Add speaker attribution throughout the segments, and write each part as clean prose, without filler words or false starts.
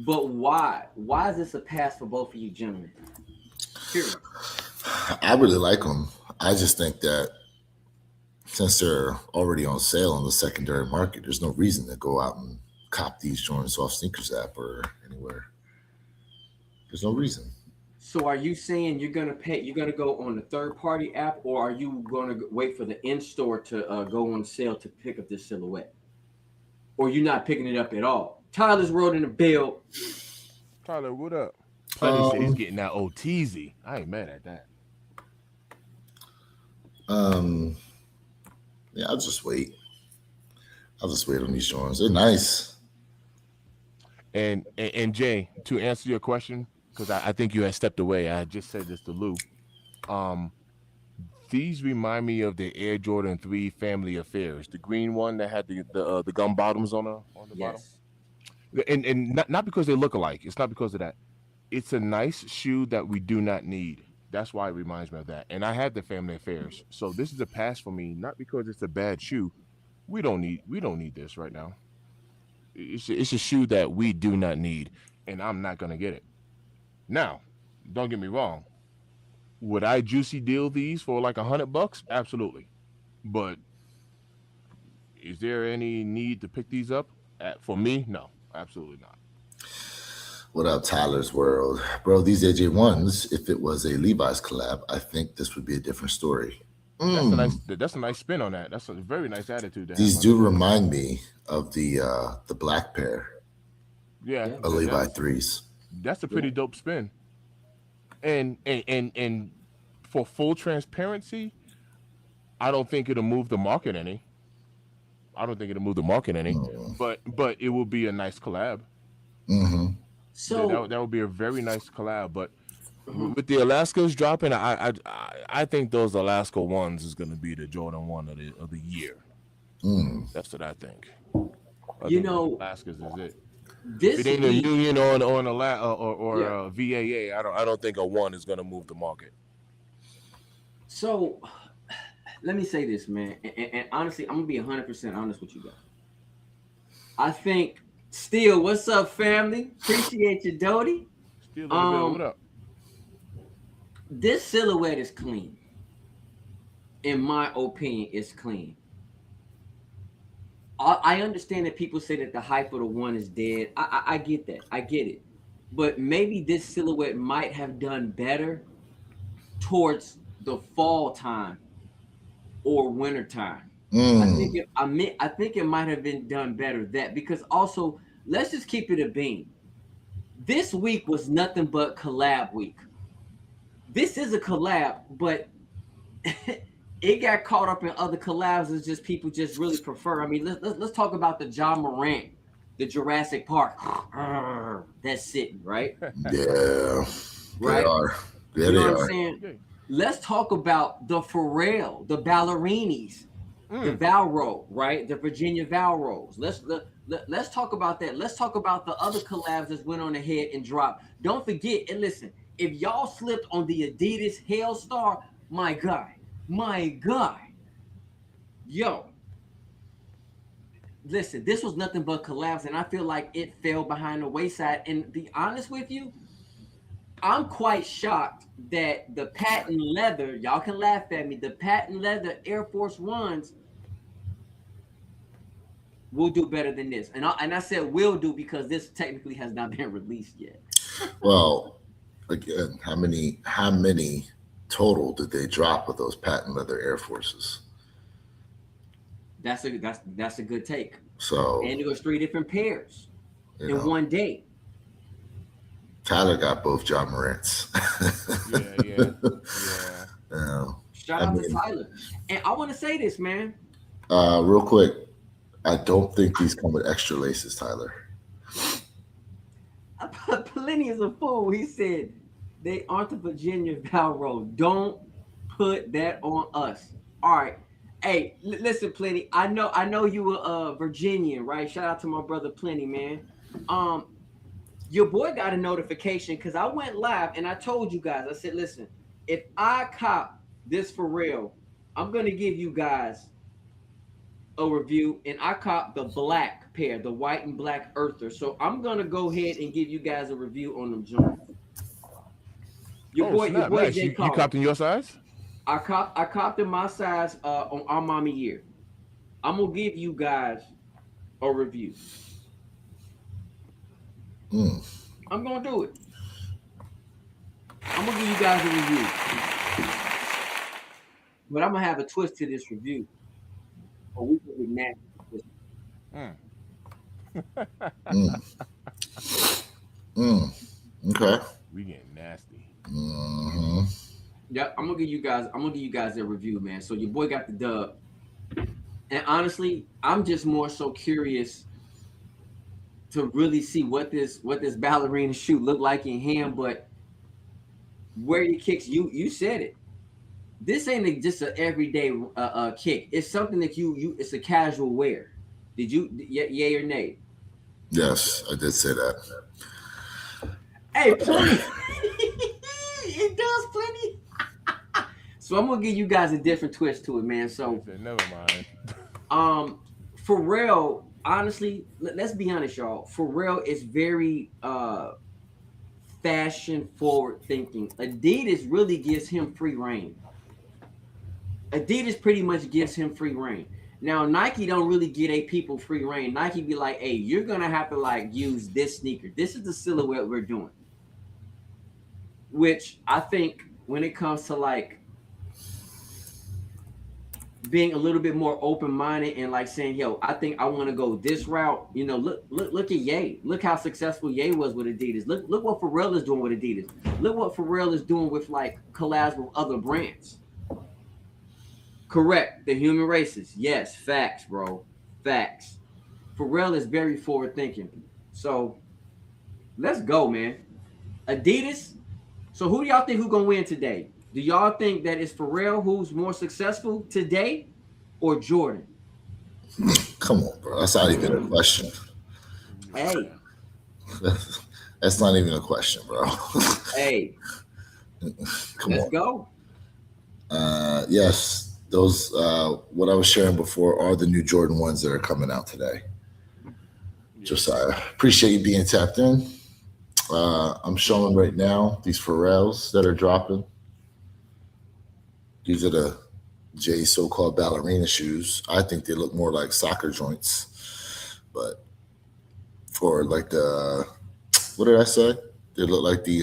Speaker 1: But why? Why is this a pass for both of you gentlemen? Period.
Speaker 2: I really like them. I just think that since they're already on sale on the secondary market, there's no reason to go out and cop these Jordans off Sneakers app or anywhere. There's no reason.
Speaker 1: So are you saying you're gonna pay? You're gonna go on the third party app, or are you gonna wait for the in store to go on sale to pick up this silhouette, or you're not picking it up at all? Tyler's wrote in the bill.
Speaker 3: Tyler, what up? Plenty said he's
Speaker 2: Um,
Speaker 3: getting that OTZ. I ain't mad at that.
Speaker 2: um, yeah, I'll just wait. I'll just wait on these Jordans. They're nice.
Speaker 3: And Jay, to answer your question, because I think you had stepped away. I just said this to Lou. Um, these remind me of the Air Jordan 3 family affairs. The green one that had the gum bottoms on the bottom.
Speaker 1: Yes.
Speaker 3: And not because they look alike. It's not because of that. It's a nice shoe that we do not need. That's why it reminds me of that. And I had the family affairs. So this is a pass for me, not because it's a bad shoe. We don't need this right now. It's a shoe that we do not need, and I'm not gonna get it. Now, don't get me wrong. Would I juicy deal these for like $100? Absolutely. But is there any need to pick these up? For me, no, absolutely not.
Speaker 2: What up, Tyler's World? Bro, these AJ1s, if it was a Levi's collab, I think this would be a different story.
Speaker 3: That's a nice.
Speaker 2: Mm.
Speaker 3: That's a nice spin on that. That's a very nice attitude to have,
Speaker 2: These
Speaker 3: my
Speaker 2: do
Speaker 3: man.
Speaker 2: remind me of the black pair
Speaker 3: Yeah,
Speaker 1: Yeah.
Speaker 2: of
Speaker 3: that,
Speaker 2: Levi
Speaker 3: that's
Speaker 2: threes.
Speaker 3: that's a
Speaker 1: Yeah.
Speaker 3: pretty dope spin. And for full transparency, I don't think it'll move the market any. I don't think it'll move the market any.
Speaker 2: Mm.
Speaker 3: But it will be a nice collab.
Speaker 2: Mm-hmm.
Speaker 1: So,
Speaker 3: That would be a very nice collab. But
Speaker 1: mhm.
Speaker 3: with the Alaska's dropping, I think those Alaska ones is going to be the Jordan one of the year.
Speaker 2: Mm.
Speaker 3: That's what I think. I
Speaker 1: You
Speaker 3: think the
Speaker 1: know,
Speaker 3: Alaska's is it. If it
Speaker 1: this
Speaker 3: ain't a
Speaker 1: week,
Speaker 3: union or
Speaker 1: yeah.
Speaker 3: VAA, I don't think a one is going to move the market.
Speaker 1: So let me say this, man, and honestly, I'm gonna be 100% honest with you guys. I think, still, what's up, family? Appreciate you, Doty.
Speaker 3: Still in the bill. What
Speaker 1: Um,
Speaker 3: up?
Speaker 1: this silhouette is clean. In my opinion, it's clean. I understand that people say that the hype of the one is dead. I get that. I get it. But maybe this silhouette might have done better towards the fall time or winter time.
Speaker 2: Mm.
Speaker 1: I think it might have been done better that because also let's just keep it a beam. This week was nothing but collab week. This is a collab, but it got caught up in other collabs as just people just really prefer. I mean, let's talk about the John Morant, the Jurassic Park. That's sitting right,
Speaker 2: Yeah, they
Speaker 1: right.
Speaker 2: are. Yeah,
Speaker 1: You know
Speaker 2: they
Speaker 1: what I'm
Speaker 2: are.
Speaker 1: saying?
Speaker 3: Yeah.
Speaker 1: Let's talk about the Pharrell, the Ballerinis, the
Speaker 3: Mm.
Speaker 1: Valro, right? The Virginia Valros. Let's talk about that. Let's talk about the other collabs that went on ahead and dropped. Don't forget and listen. If y'all slipped on the Adidas Hellstar, my guy, yo, listen. This was nothing but collabs, and I feel like it fell behind the wayside. And be honest with you, I'm quite shocked that the patent leather, y'all can laugh at me, the patent leather Air Force Ones will do better than this. And I said will do because this technically has not been released yet.
Speaker 2: Well, again, how many total did they drop with those patent leather Air Forces?
Speaker 1: That's a good take.
Speaker 2: So,
Speaker 1: And it was three different pairs
Speaker 2: you
Speaker 1: in
Speaker 2: know,
Speaker 1: one day.
Speaker 2: Tyler got both John Morants.
Speaker 3: Yeah, yeah, yeah.
Speaker 2: Um,
Speaker 1: Shout
Speaker 2: I
Speaker 1: out to
Speaker 2: mean,
Speaker 1: Tyler. And I want to say this, man.
Speaker 2: real quick, I don't think these come with extra laces, Tyler.
Speaker 1: Plenty is a fool. He said they aren't the Virginia Valro. Don't put that on us. All right. Hey, listen, Plenty. I know you were Virginian, right? Shout out to my brother Plenty, man. Um, your boy got a notification because I went live and I told you guys. I said, listen, if I cop this for real, I'm gonna give you guys a review, and I cop the black pair, the white and black Earther. So I'm gonna go ahead and give you guys a review on them joints. Your
Speaker 3: Oh
Speaker 1: boy, your
Speaker 3: snap!
Speaker 1: boy
Speaker 3: Nice.
Speaker 1: Jay
Speaker 3: You
Speaker 1: Carter.
Speaker 3: copped in your size?
Speaker 1: I copped in my size on our mommy year. I'm gonna give you guys a review.
Speaker 2: Mm.
Speaker 1: I'm gonna do it. I'm gonna give you guys a review, but I'm gonna have a twist to this review, or we can get nasty.
Speaker 3: Mm.
Speaker 2: Mm. Mm. Okay.
Speaker 3: We getting nasty.
Speaker 2: Hmm.
Speaker 1: Yeah, I'm gonna give you guys a review, man. So your boy got the dub, and honestly, I'm just more so curious to really see what this ballerina shoe look like in hand. But where your kicks, you said it. This ain't just an everyday kick. It's something that you it's a casual wear. Did you yay or nay?
Speaker 2: Yes, I did say that.
Speaker 1: Hey, plenty. It does plenty. So I'm gonna give you guys a different twist to it, man. So
Speaker 3: Never mind.
Speaker 1: Pharrell, honestly, let's be honest, y'all. Pharrell is very fashion forward thinking. Adidas really gives him free reign. Adidas pretty much gives him free reign. Now Nike don't really get a people free reign. Nike be like, hey, you're gonna have to like use this sneaker. This is the silhouette we're doing. Which I think when it comes to like being a little bit more open-minded and like saying, yo, I think I want to go this route. You know, look at Ye. Look how successful Ye was with Adidas. Look what Pharrell is doing with Adidas. Look what Pharrell is doing with like collabs with other brands. Correct. The human races. Yes, facts, bro. Facts. Pharrell is very forward thinking. So let's go, man. Adidas. So who do y'all think who's gonna win today? Do y'all think that it's Pharrell who's more successful today or Jordan?
Speaker 2: Come on, bro. That's not even a question.
Speaker 1: Hey,
Speaker 2: That's not even a question, bro.
Speaker 1: hey,
Speaker 2: Come
Speaker 1: let's
Speaker 2: on.
Speaker 1: go.
Speaker 2: Yes, those what I was sharing before are the new Jordan ones that are coming out today. Josiah, appreciate you being tapped in. I'm showing right now these Pharrells that are dropping. These are the Jay so-called ballerina shoes. I think they look more like soccer joints, but for like the what did I say? They look like the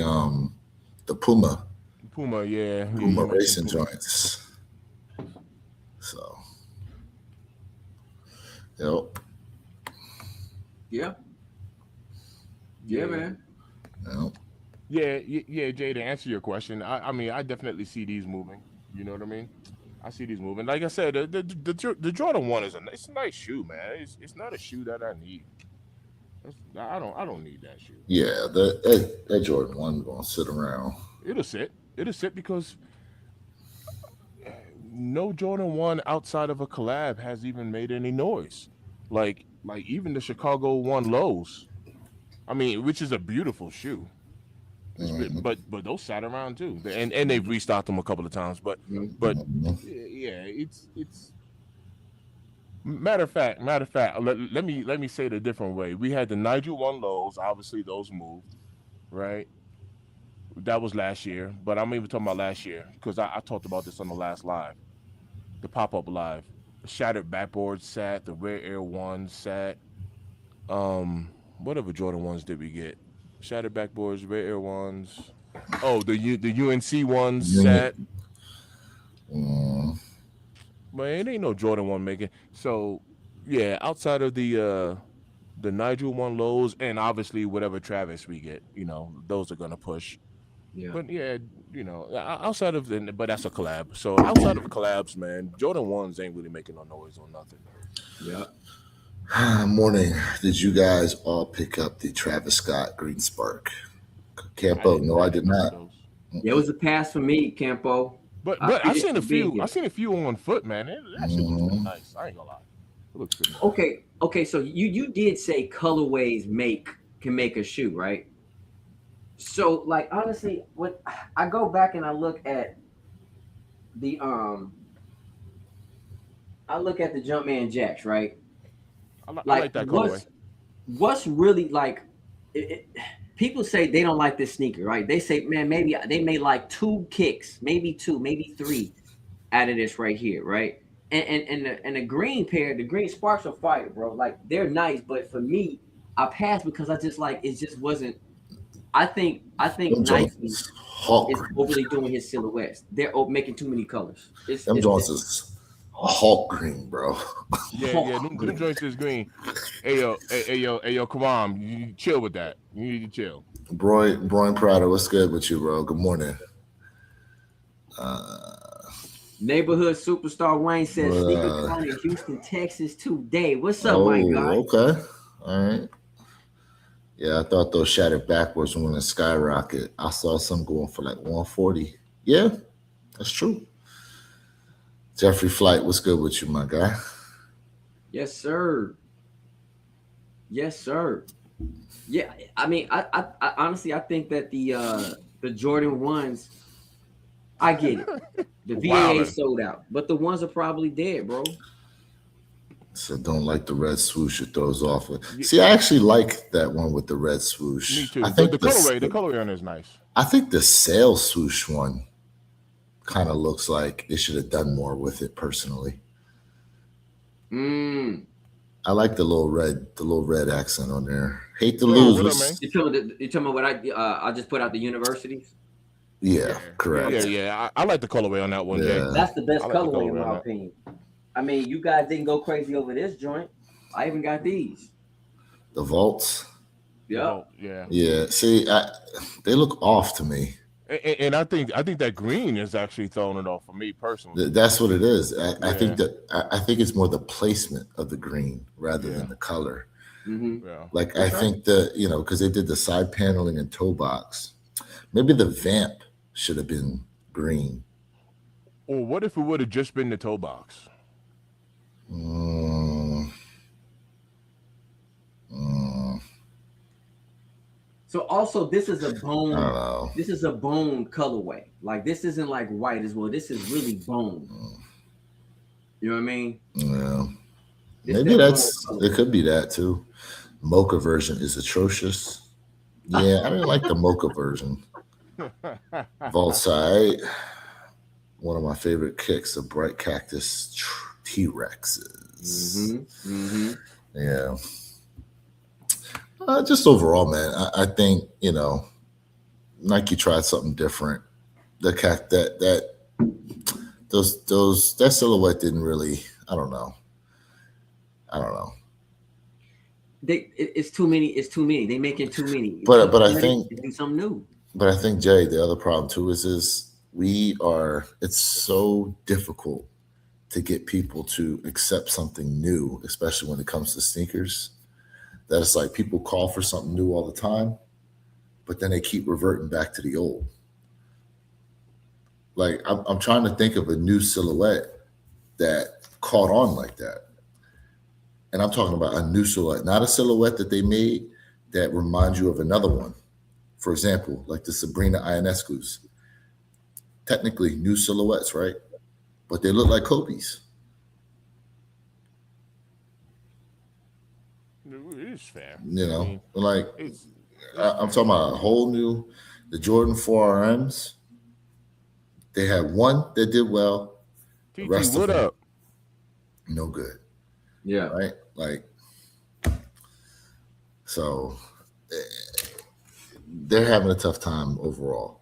Speaker 2: Puma
Speaker 3: Puma, yeah.
Speaker 2: Puma
Speaker 3: you
Speaker 2: racing
Speaker 3: mentioned Puma.
Speaker 2: joints. So, yep,
Speaker 1: Yeah. Yeah, man.
Speaker 2: yep.
Speaker 3: Yeah, Jay. To answer your question, I mean, I definitely see these moving. You know what I mean? I see these moving. Like I said, the Jordan One it's a nice shoe, man. It's not a shoe that I need. I don't need that shoe.
Speaker 2: Yeah, that Jordan 1 gonna sit around.
Speaker 3: It'll sit. It'll sit because no Jordan One outside of a collab has even made any noise. Like even the Chicago One lows. I mean, which is a beautiful shoe.
Speaker 2: Mhm,
Speaker 3: But those sat around too, and they've restocked them a couple of times. But
Speaker 2: mhm.
Speaker 3: yeah, it's matter of fact. Let me say it a different way. We had the Nigel One lows. Obviously, those moved, right? That was last year, but I'm even talking about last year because I talked about this on the last live, the pop up live. Shattered backboard sat, the Rare Air One sat. Whatever Jordan ones did we get? Shattered backboards, Rare Air Ones. Oh, the UNC ones
Speaker 2: Unit.
Speaker 3: sat,
Speaker 2: Mm,
Speaker 3: but it ain't no Jordan one making. So yeah, outside of the Nigel one lows and obviously whatever Travis we get, those are gonna push.
Speaker 1: Yeah.
Speaker 3: But yeah, outside of but that's a collab. So outside of collabs, man, Jordan ones ain't really making no noise on nothing.
Speaker 1: Yeah.
Speaker 2: Morning. Did you guys all pick up the Travis Scott Green Spark? Campo, no, I did
Speaker 3: none of
Speaker 2: not.
Speaker 3: those.
Speaker 1: It was a pass for me, Campo. I
Speaker 3: But
Speaker 1: appreciate you being
Speaker 3: I
Speaker 1: here.
Speaker 3: seen a few on foot, man. That shit looks pretty
Speaker 2: Mhm.
Speaker 3: nice. I ain't gonna lie, it looks pretty nice.
Speaker 1: Okay. So you did say colorways can make a shoe, right? So like honestly, when I go back and the I look at the Jumpman Jacks, right?
Speaker 3: I like that colorway.
Speaker 1: What's really like? People say they don't like this sneaker, right? They say, man, maybe they made like 2 kicks, maybe 2, maybe 3 out of this right here, right? And the green pair, the green sparks are fire, bro. Like they're nice, but for me, I passed because I just like it just wasn't. I think
Speaker 2: Them
Speaker 1: Nike
Speaker 2: Jones Hawk
Speaker 1: is
Speaker 2: green.
Speaker 1: overly doing his silhouettes. They're making too many colors.
Speaker 2: Them Jones is Hawk green, bro.
Speaker 3: Yeah. Them joints is green. Hey yo, come on, you chill with that. You need to chill.
Speaker 2: Brian Prado, what's good with you, bro? Good morning.
Speaker 1: Neighborhood superstar Wayne says sneaker calling in Houston, Texas today. What's up, my guy?
Speaker 2: Okay. All right. Yeah, I thought those shattered backwards when it skyrocket. I saw some going for like 140. Yeah, that's true. Jeffrey Flight, what's good with you, my guy?
Speaker 1: Yes, sir. Yes, sir. Yeah, I mean, I honestly, I think that the Jordan ones, I get it. The VAA sold out, but the ones are probably dead, bro.
Speaker 2: So don't like the red swoosh. It throws off. See, I actually like that one with the red swoosh.
Speaker 3: Me too.
Speaker 2: I think
Speaker 3: the colorway on it is nice.
Speaker 2: I think the sail swoosh one kind of looks like they should have done more with it personally. I like the little red accent on there. Hate to lose.
Speaker 3: What up, man?
Speaker 1: You talking about what I just put out the universities?
Speaker 2: Yeah, correct.
Speaker 3: Yeah. I like the colorway on that one, Jay.
Speaker 1: That's the best
Speaker 3: I like the
Speaker 1: colorway in
Speaker 3: colorway on
Speaker 1: my
Speaker 3: that.
Speaker 1: opinion. I mean, you guys didn't go crazy over this joint. I even got these.
Speaker 2: The vaults.
Speaker 1: Yeah.
Speaker 3: Oh, yeah.
Speaker 2: Yeah. See, they look off to me.
Speaker 3: And I think that green is actually throwing it off for me personally.
Speaker 2: That's what it is. I think I think it's more the placement of the green rather than the color.
Speaker 3: Yeah.
Speaker 2: Like I think because they did the side paneling and toe box. Maybe the vamp should have been green.
Speaker 3: Or what if it would have just been the toe box?
Speaker 1: So also, this is a
Speaker 2: I don't
Speaker 1: bone.
Speaker 2: know.
Speaker 1: This is a bone colorway. Like this isn't like white as well. This is really bone. You know what I mean?
Speaker 2: Yeah.
Speaker 1: It's
Speaker 2: Maybe
Speaker 1: that
Speaker 2: it could be that too. Mocha version is atrocious. Yeah, I didn't like the mocha version. Vault side. One of my favorite kicks, the bright cactus T-Rexes. Yeah. Just overall, man, I think Nike tried something different. That silhouette didn't really. I don't know.
Speaker 1: It's too many. It's too many. They making too many.
Speaker 2: But I think
Speaker 1: do something new.
Speaker 2: But I think Jay, the other problem too is it's so difficult to get people to accept something new, especially when it comes to sneakers. That it's like people call for something new all the time, but then they keep reverting back to the old. Like I'm trying to think of a new silhouette that caught on like that. And I'm talking about a new silhouette, not a silhouette that they made that reminds you of another one. For example, like the Sabrina Ionescu's. Technically new silhouettes, right? But they look like Kobe's.
Speaker 3: It is fair.
Speaker 2: I'm talking about a whole new, the Jordan 4RMs. They had one that did well.
Speaker 3: TT, what up?
Speaker 2: No good.
Speaker 1: Yeah.
Speaker 2: Right? Like, so they're having a tough time overall.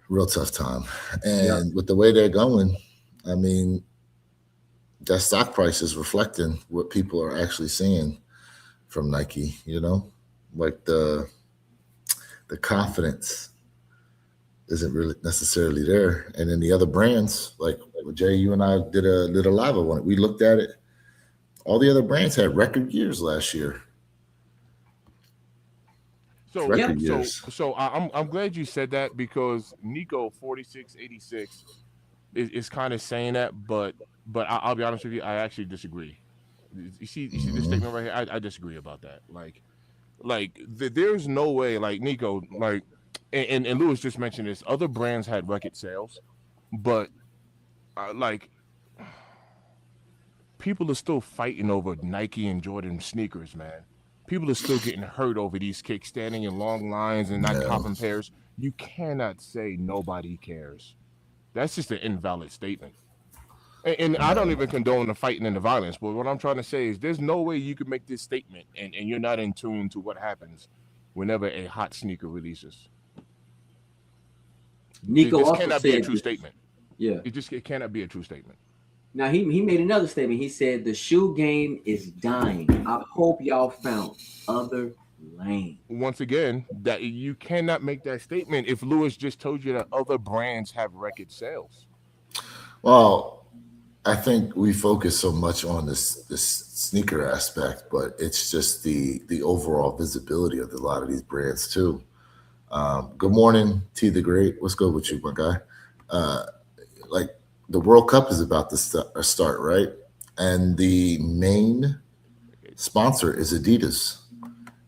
Speaker 2: Real tough time. And with the way they're going, I mean, that stock price is reflecting what people are actually seeing from Nike, like the confidence isn't really necessarily there. And then the other brands, like Jay, you and I did a live on it. We looked at it. All the other brands had record years last year.
Speaker 3: So I'm glad you said that because Nico 4686 is kind of saying that, but I'll be honest with you, I actually disagree. You see this statement right here? I disagree about that. There's no way, like Nico, like, and Lewis just mentioned this. Other brands had record sales, but people are still fighting over Nike and Jordan sneakers, man. People are still getting hurt over these kicks, standing in long lines and not
Speaker 2: Yeah.
Speaker 3: copping pairs. You cannot say nobody cares. That's just an invalid statement. And I don't
Speaker 2: Yeah.
Speaker 3: even condone the fighting and the violence, but what I'm trying to say is there's no way you can make this statement and you're not in tune to what happens whenever a hot sneaker releases.
Speaker 1: Nico
Speaker 3: This
Speaker 1: also
Speaker 3: cannot be a
Speaker 1: said
Speaker 3: true
Speaker 1: this.
Speaker 3: statement.
Speaker 1: Yeah.
Speaker 3: It cannot be a true statement.
Speaker 1: Now he made another statement. He said the shoe game is dying. I hope y'all found other lane.
Speaker 3: Once again, that you cannot make that statement if Lewis just told you that other brands have record sales.
Speaker 2: Well, I think we focus so much on this sneaker aspect, but it's just the overall visibility of a lot of these brands too. Good morning, T the Great. What's good with you, my guy? Uh, like the World Cup is about to start, right? And the main sponsor is Adidas,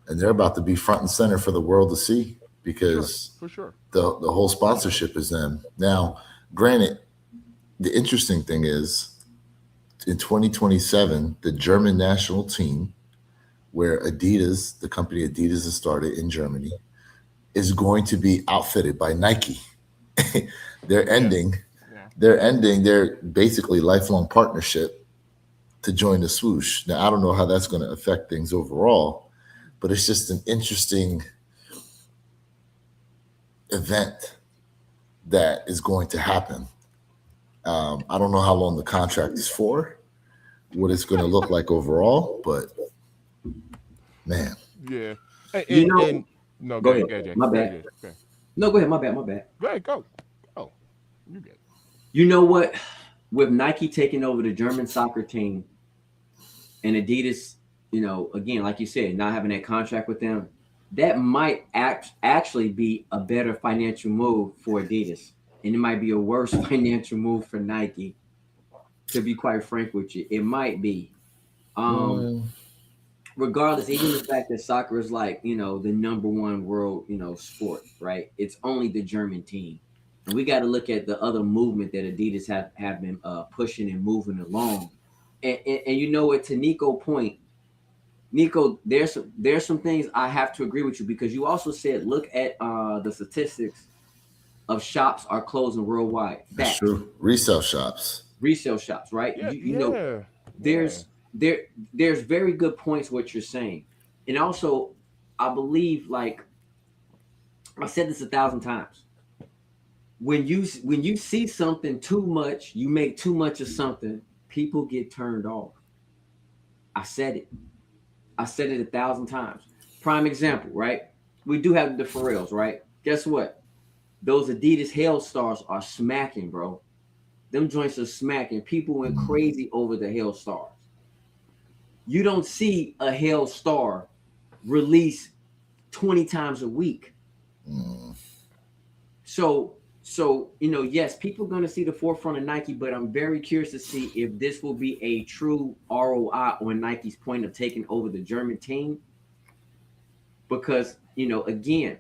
Speaker 2: and they're about to be front and center for the world to see
Speaker 3: For sure,
Speaker 2: because
Speaker 3: for sure.
Speaker 2: the whole sponsorship is them. Now, granted, the interesting thing is in 2027, the German national team, where Adidas, the company Adidas has started in Germany, is going to be outfitted by Nike. they're
Speaker 3: Yeah,
Speaker 2: ending
Speaker 3: yeah.
Speaker 2: they're ending their basically lifelong partnership to join the swoosh. Now I don't know how that's going to affect things overall, but it's just an interesting event that is going to happen. I don't know how long the contract is for, what it's going to look like overall, but man,
Speaker 3: Yeah.
Speaker 1: You know,
Speaker 3: And no,
Speaker 1: go ahead.
Speaker 3: go ahead, Jay.
Speaker 1: My
Speaker 3: Go ahead,
Speaker 1: bad.
Speaker 3: Jay. Go ahead.
Speaker 1: No, go ahead. My bad. My bad.
Speaker 3: Go ahead, go. Oh, you good.
Speaker 1: You know what? With Nike taking over the German soccer team and Adidas, again, like you said, not having that contract with them, that might actually be a better financial move for Adidas. And it might be a worse financial move for Nike, to be quite frank with you. It might be. Um,
Speaker 2: mm,
Speaker 1: Regardless, even the fact that soccer is like, the number one world, sport, right? It's only the German team. And we got to look at the other movement that Adidas have been pushing and moving along. And you know what, to Nico's point, Nico, there's some things I have to agree with you because you also said look at the statistics of shops are closing worldwide.
Speaker 2: that's
Speaker 1: Facts.
Speaker 2: true. Resale shops.
Speaker 1: Resale shops, right?
Speaker 3: Yeah,
Speaker 1: You know
Speaker 3: yeah.
Speaker 1: there's there there's very good points what you're saying. And also I believe, like I said this 1,000 times, when you see something too much, you make too much of something, people get turned off. I said it. I said it 1,000 times. Prime example, right? We do have the Pharrells, right? Guess what? Those Adidas Hell Stars are smacking, bro. Them joints are smacking. People went
Speaker 2: Mm,
Speaker 1: crazy over the Hell Stars. You don't see a Hell Star release 20 times a week.
Speaker 2: mm,
Speaker 1: So yes, people are going to see the forefront of Nike, but I'm very curious to see if this will be a true ROI on Nike's point of taking over the German team. Because again,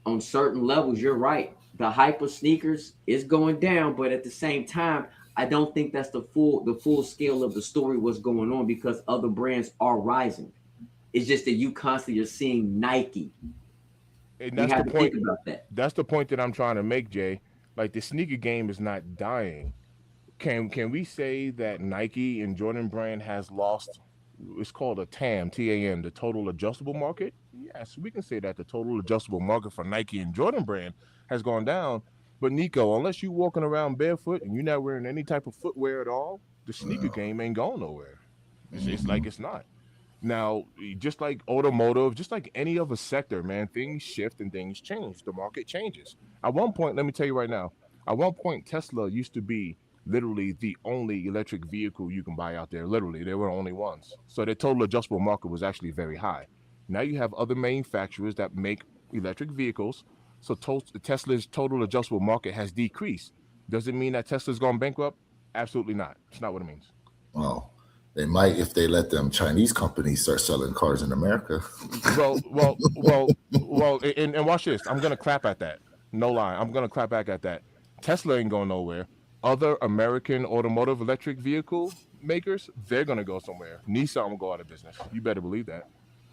Speaker 1: on certain levels, you're right. The hype of sneakers is going down, but at the same time, I don't think that's the full scale of the story. What's going on because other brands are rising. It's just that you constantly are seeing Nike.
Speaker 3: And
Speaker 1: We
Speaker 3: that's
Speaker 1: have
Speaker 3: the
Speaker 1: to think
Speaker 3: point.
Speaker 1: about that.
Speaker 3: That's the point that I'm trying to make, Jay. Like the sneaker game is not dying. Can we say that Nike and Jordan Brand has lost? It's called a TAM, TAM, the total adjustable market. Yes, we can say that the total adjustable market for Nike and Jordan Brand has gone down. But Nico, unless you're walking around barefoot and you're not wearing any type of footwear at all, the sneaker game ain't going nowhere. It's like
Speaker 2: mhm.
Speaker 3: it's not. Now, just like automotive, just like any other sector, man, things shift and things change. The market changes. At one point, let me tell you right now, at one point, Tesla used to be literally the only electric vehicle you can buy out there. Literally, there were only ones. So the total adjustable market was actually very high. Now you have other manufacturers that make electric vehicles. So Tesla's total adjustable market has decreased. Does it mean that Tesla's gone bankrupt? Absolutely not. It's not what it means.
Speaker 2: Well, they might if they let them Chinese companies start selling cars in America.
Speaker 3: And watch this. I'm gonna clap at that. No lie. I'm gonna clap back at that. Tesla ain't going nowhere. Other American automotive electric vehicle, makers, they're gonna go somewhere. Nissan will go out of business. You better believe that.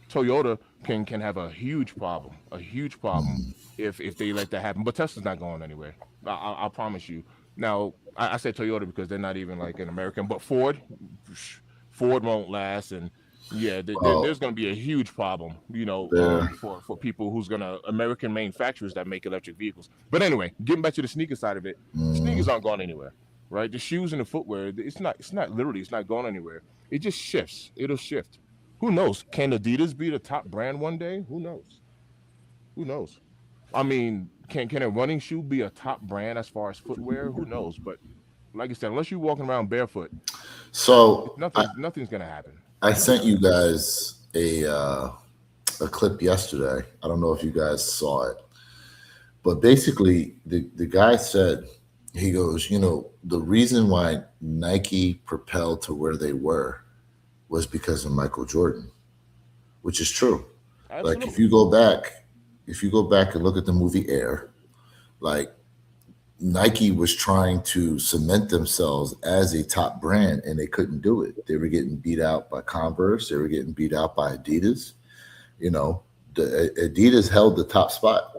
Speaker 3: Toyota can have a huge problem if they let that happen. But Tesla's not going anywhere. I promise you. Now I say Toyota because they're not even like an American, but Ford won't last, and yeah,
Speaker 2: Well,
Speaker 3: there's going to be a huge problem,
Speaker 2: there.
Speaker 3: for people who's gonna American manufacturers that make electric vehicles. But anyway, getting back to the sneaker side of it,
Speaker 2: Mm,
Speaker 3: sneakers aren't going anywhere, right? The shoes and the footwear, it's not going anywhere. It just shifts. It'll shift. Who knows? Can Adidas be the top brand one day? Who knows? Who knows? I mean, can a running shoe be a top brand as far as footwear? Who knows? But like I said, unless you're walking around barefoot,
Speaker 2: so
Speaker 3: nothing's gonna happen.
Speaker 2: I sent you guys a clip yesterday. I don't know if you guys saw it, but basically the guy said, he goes, the reason why Nike propelled to where they were was because of Michael Jordan, which is true. Like
Speaker 3: Absolutely.
Speaker 2: if you go back and look at the movie Air, like Nike was trying to cement themselves as a top brand and they couldn't do it. They were getting beat out by Converse, they were getting beat out by Adidas. You know, the Adidas held the top spot.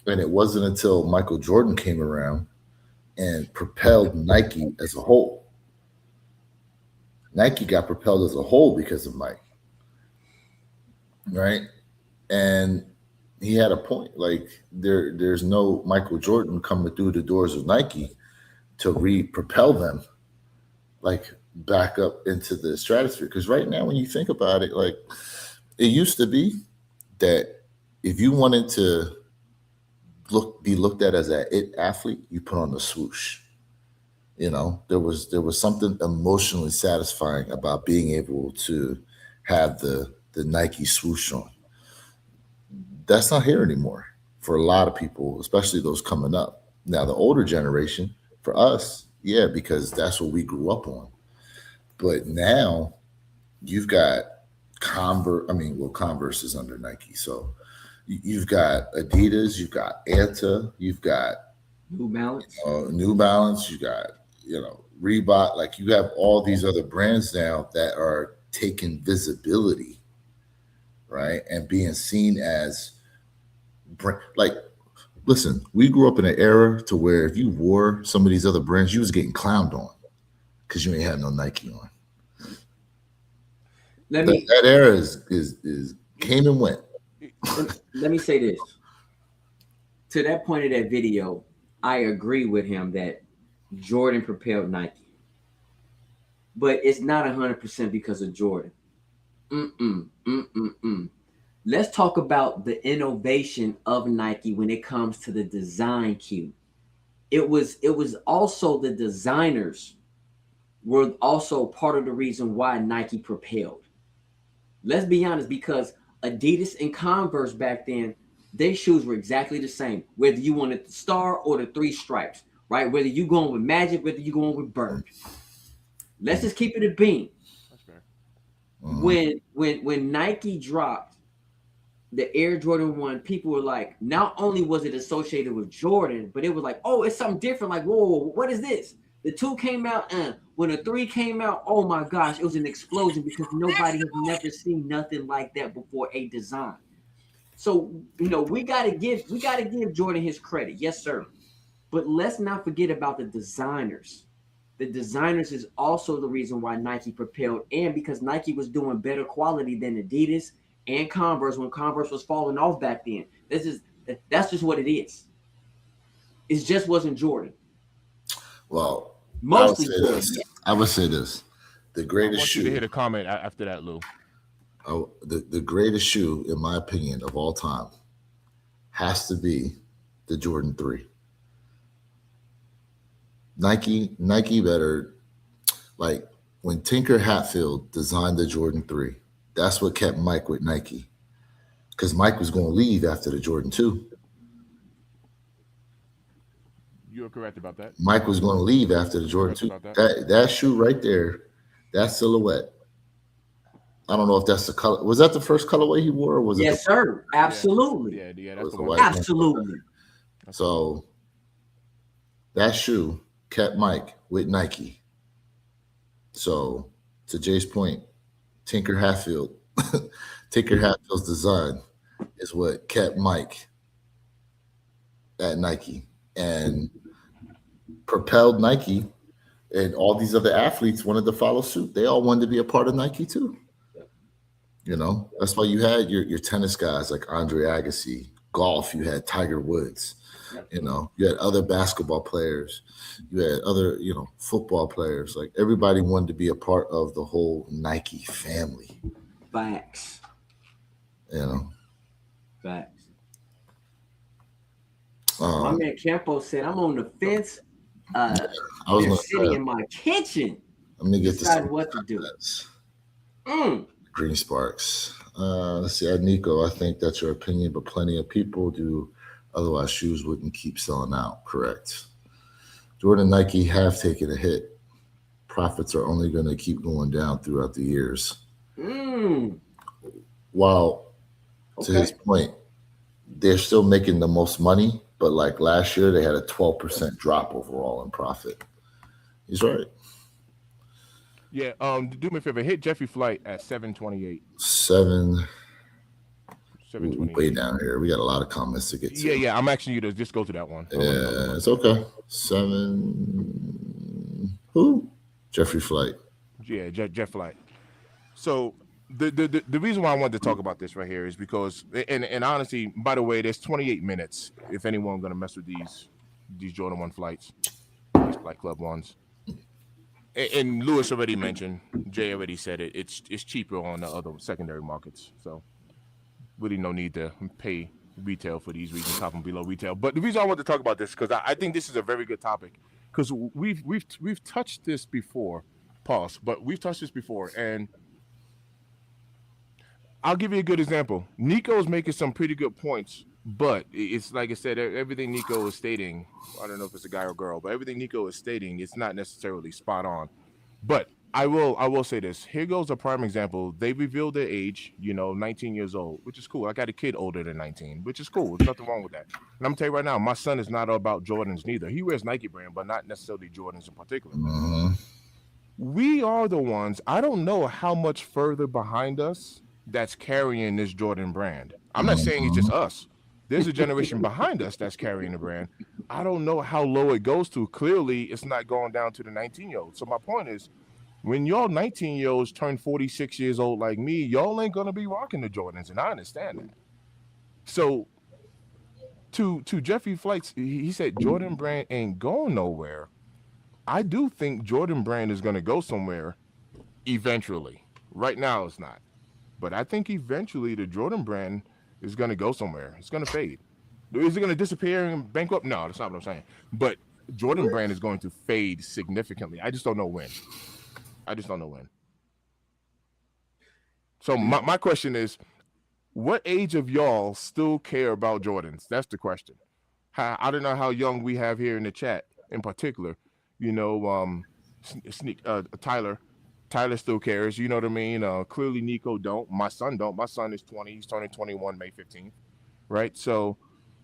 Speaker 2: And it wasn't until Michael Jordan came around and propelled Nike as a whole. Nike got propelled as a whole because of Mike, right? And he had a point. Like there's no Michael Jordan coming through the doors of Nike to re-propel them like back up into the stratosphere. Because right now, when you think about it, like it used to be that if you wanted to be looked at as an it athlete, you put on the swoosh. There was something emotionally satisfying about being able to have the Nike swoosh on. That's not here anymore for a lot of people, especially those coming up. Now, the older generation, for us, yeah, because that's what we grew up on. But now you've got Converse. I mean, well, Converse is under Nike. So you've got Adidas, you've got Anta, you've got
Speaker 1: New Balance.
Speaker 2: New Balance, you got, Reebok. Like you have all these other brands now that are taking visibility, right? And being seen as like, listen, we grew up in an era to where if you wore some of these other brands, you was getting clowned on because you ain't had no Nike on. That era is came and went.
Speaker 1: Let me say this. To that point of that video, I agree with him that Jordan propelled Nike. But it's not 100% because of Jordan. Let's talk about the innovation of Nike when it comes to the design cue. It was also the designers were also part of the reason why Nike propelled. Let's be honest, because Adidas and Converse back then, their shoes were exactly the same, whether you wanted the star or the three stripes, right? Whether you going with Magic, whether you going with Bird. Let's just keep it a beam.
Speaker 3: That's fair.
Speaker 1: When Nike dropped the Air Jordan 1, people were like, not only was it associated with Jordan, but it was like, oh, it's something different. Like, whoa, what is this? The 2 came out, and when the 3 came out, oh my gosh, it was an explosion because nobody has never seen nothing like that before, a design. So, we gotta give Jordan his credit. Yes, sir. But let's not forget about the designers. The designers is also the reason why Nike propelled, and because Nike was doing better quality than Adidas and Converse when Converse was falling off back then. That's just what it is. It just wasn't Jordan.
Speaker 2: Well,
Speaker 1: Mostly
Speaker 2: I would say this. The
Speaker 3: I
Speaker 2: greatest
Speaker 3: want you to
Speaker 2: shoe.
Speaker 3: hit a comment after that, Lou.
Speaker 2: The greatest shoe, in my opinion, of all time, has to be the Jordan 3. Nike better, like when Tinker Hatfield designed the Jordan 3, that's what kept Mike with Nike. Because Mike was going to leave after the Jordan 2.
Speaker 3: You're correct about that.
Speaker 2: Mike was going to leave after the Jordan 2. That shoe right there, that silhouette. I don't know if that's the color. Was that the first colorway he wore? Or was
Speaker 1: yes, sir. Absolutely.
Speaker 3: Yeah, that's the
Speaker 2: one.
Speaker 1: Absolutely.
Speaker 2: So that shoe kept Mike with Nike. So to Jay's point, Tinker Hatfield, Tinker Hatfield's design is what kept Mike at Nike and propelled Nike, and all these other athletes wanted to follow suit. They all wanted to be a part of Nike too. That's why you had your tennis guys like Andre Agassi. Golf, you had Tiger Woods. You had other basketball players. You had other, football players. Like everybody wanted to be a part of the whole Nike family.
Speaker 1: Facts. Facts. My man Campo said, "I'm on the fence.
Speaker 2: I was
Speaker 1: they're sitting in my kitchen.
Speaker 2: Let me get
Speaker 1: decide what to do."
Speaker 2: Green Sparks. Let's see. Nico, I think that's your opinion, but plenty of people do. Otherwise, shoes wouldn't keep selling out. Correct. Jordan, Nike have taken a hit. Profits are only going to keep going down throughout the years. While, to his point, they're still making the most money, but like last year, they had a 12% drop overall in profit. He's right.
Speaker 3: Yeah. Do me a favor. Hit Jeffrey Flight at 728.
Speaker 2: 728. Way down here. We got a lot of comments to get to.
Speaker 3: Yeah. I'm asking you to just go to that one.
Speaker 2: Yeah, it's okay. 7. Who? Jeffrey Flight.
Speaker 3: Yeah, Jeff Flight. So the reason why I wanted to talk about this right here is because, and honestly, by the way, there's 28 minutes if anyone going to mess with these Jordan 1 flights, these Flight Club ones. And Lewis already mentioned, Jay already said it. It's cheaper on the other secondary markets, so really no need to pay retail for these. We can top them below retail. But the reason I want to talk about this because I think this is a very good topic because we've touched this before. Pause. But we've touched this before, and I'll give you a good example. Nico's making some pretty good points, but it's like I said, everything Nico is stating, I don't know if it's a guy or girl, but everything Nico is stating, it's not necessarily spot on. But I will say this. Here goes a prime example. They revealed their age, 19 years old, which is cool. I got a kid older than 19, which is cool. There's nothing wrong with that. And I'm going to tell you right now, my son is not about Jordans neither. He wears Nike brand, but not necessarily Jordans in particular. We are the ones, I don't know how much further behind us that's carrying this Jordan brand. I'm not saying it's just us. There's a generation behind us that's carrying the brand. I don't know how low it goes to. Clearly, it's not going down to the 19-year-olds. So my point is, when y'all 19-year-olds turn 46 years old like me, y'all ain't going to be rocking the Jordans, and I understand that. So to Jeffrey Flights, he said Jordan brand ain't going nowhere. I do think Jordan brand is going to go somewhere eventually. Right now, it's not. But I think eventually the Jordan brand is going to go somewhere. It's going to fade. Is it going to disappear and bankrupt? No, that's not what I'm saying. But Jordan brand is going to fade significantly. I just don't know when. So my question is, what age of y'all still care about Jordans? That's the question. I don't know how young we have here in the chat in particular. Tyler still cares. You know what I mean? Clearly Nico don't. My son don't. My son is 20. He's turning 21 May 15th. Right? So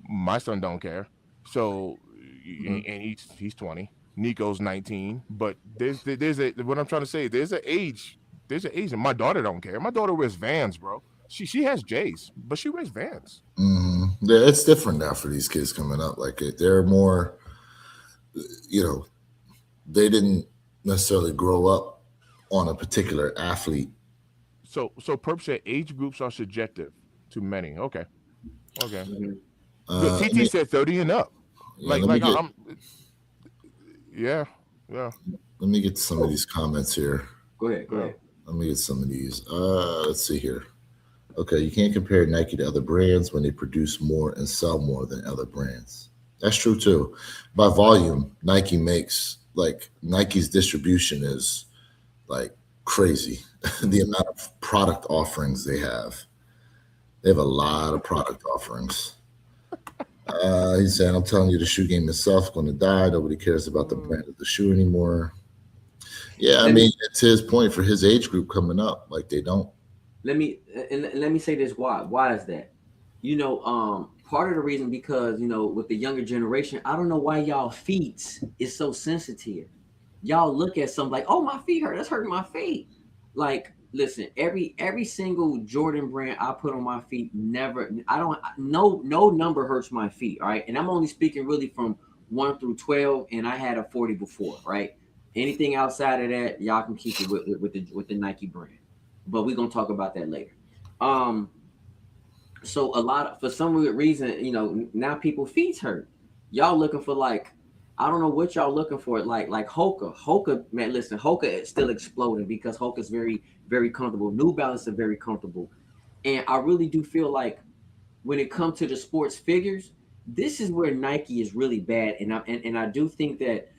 Speaker 3: my son don't care. So and he's 20. Nico's 19. But there's what I'm trying to say, there's an age, and my daughter don't care. My daughter wears Vans, bro. She has J's, but she wears Vans.
Speaker 2: Yeah, it's different now for these kids coming up. Like they're more, they didn't necessarily grow up on a particular athlete.
Speaker 3: So Perp said age groups are subjective to many. Okay. TT said 30 and up. Yeah.
Speaker 2: Let me get some of these comments here.
Speaker 1: Go ahead.
Speaker 2: Let me get some of these. Let's see here. Okay, you can't compare Nike to other brands when they produce more and sell more than other brands. That's true too. By volume, Nike makes, like, Nike's distribution is like crazy. The amount of product offerings they have. They have a lot of product offerings. He's saying, I'm telling you, the shoe game itself is going to die. Nobody cares about the brand of the shoe anymore. Yeah, I mean, it's his point for his age group coming up. Like, they don't.
Speaker 1: Let me say this. Why is that? Part of the reason because, with the younger generation, I don't know why y'all feet is so sensitive. y'all look at something like, oh, my feet hurt. That's hurting my feet. Like, listen, every single Jordan brand I put on my feet, never, I don't, no number hurts my feet. All right. And I'm only speaking really from 1 through 12, and I had a 40 before, right? Anything outside of that, y'all can keep it with the Nike brand. But we're gonna talk about that later. Um, so a lot of, for some weird reason, now people feet hurt. Y'all looking for like, I don't know what y'all looking for. Like Hoka, man. Listen, Hoka is still exploding because Hoka is very comfortable. New Balance are very comfortable, and I really do feel like when it comes to the sports figures, this is where Nike is really bad, and I do think that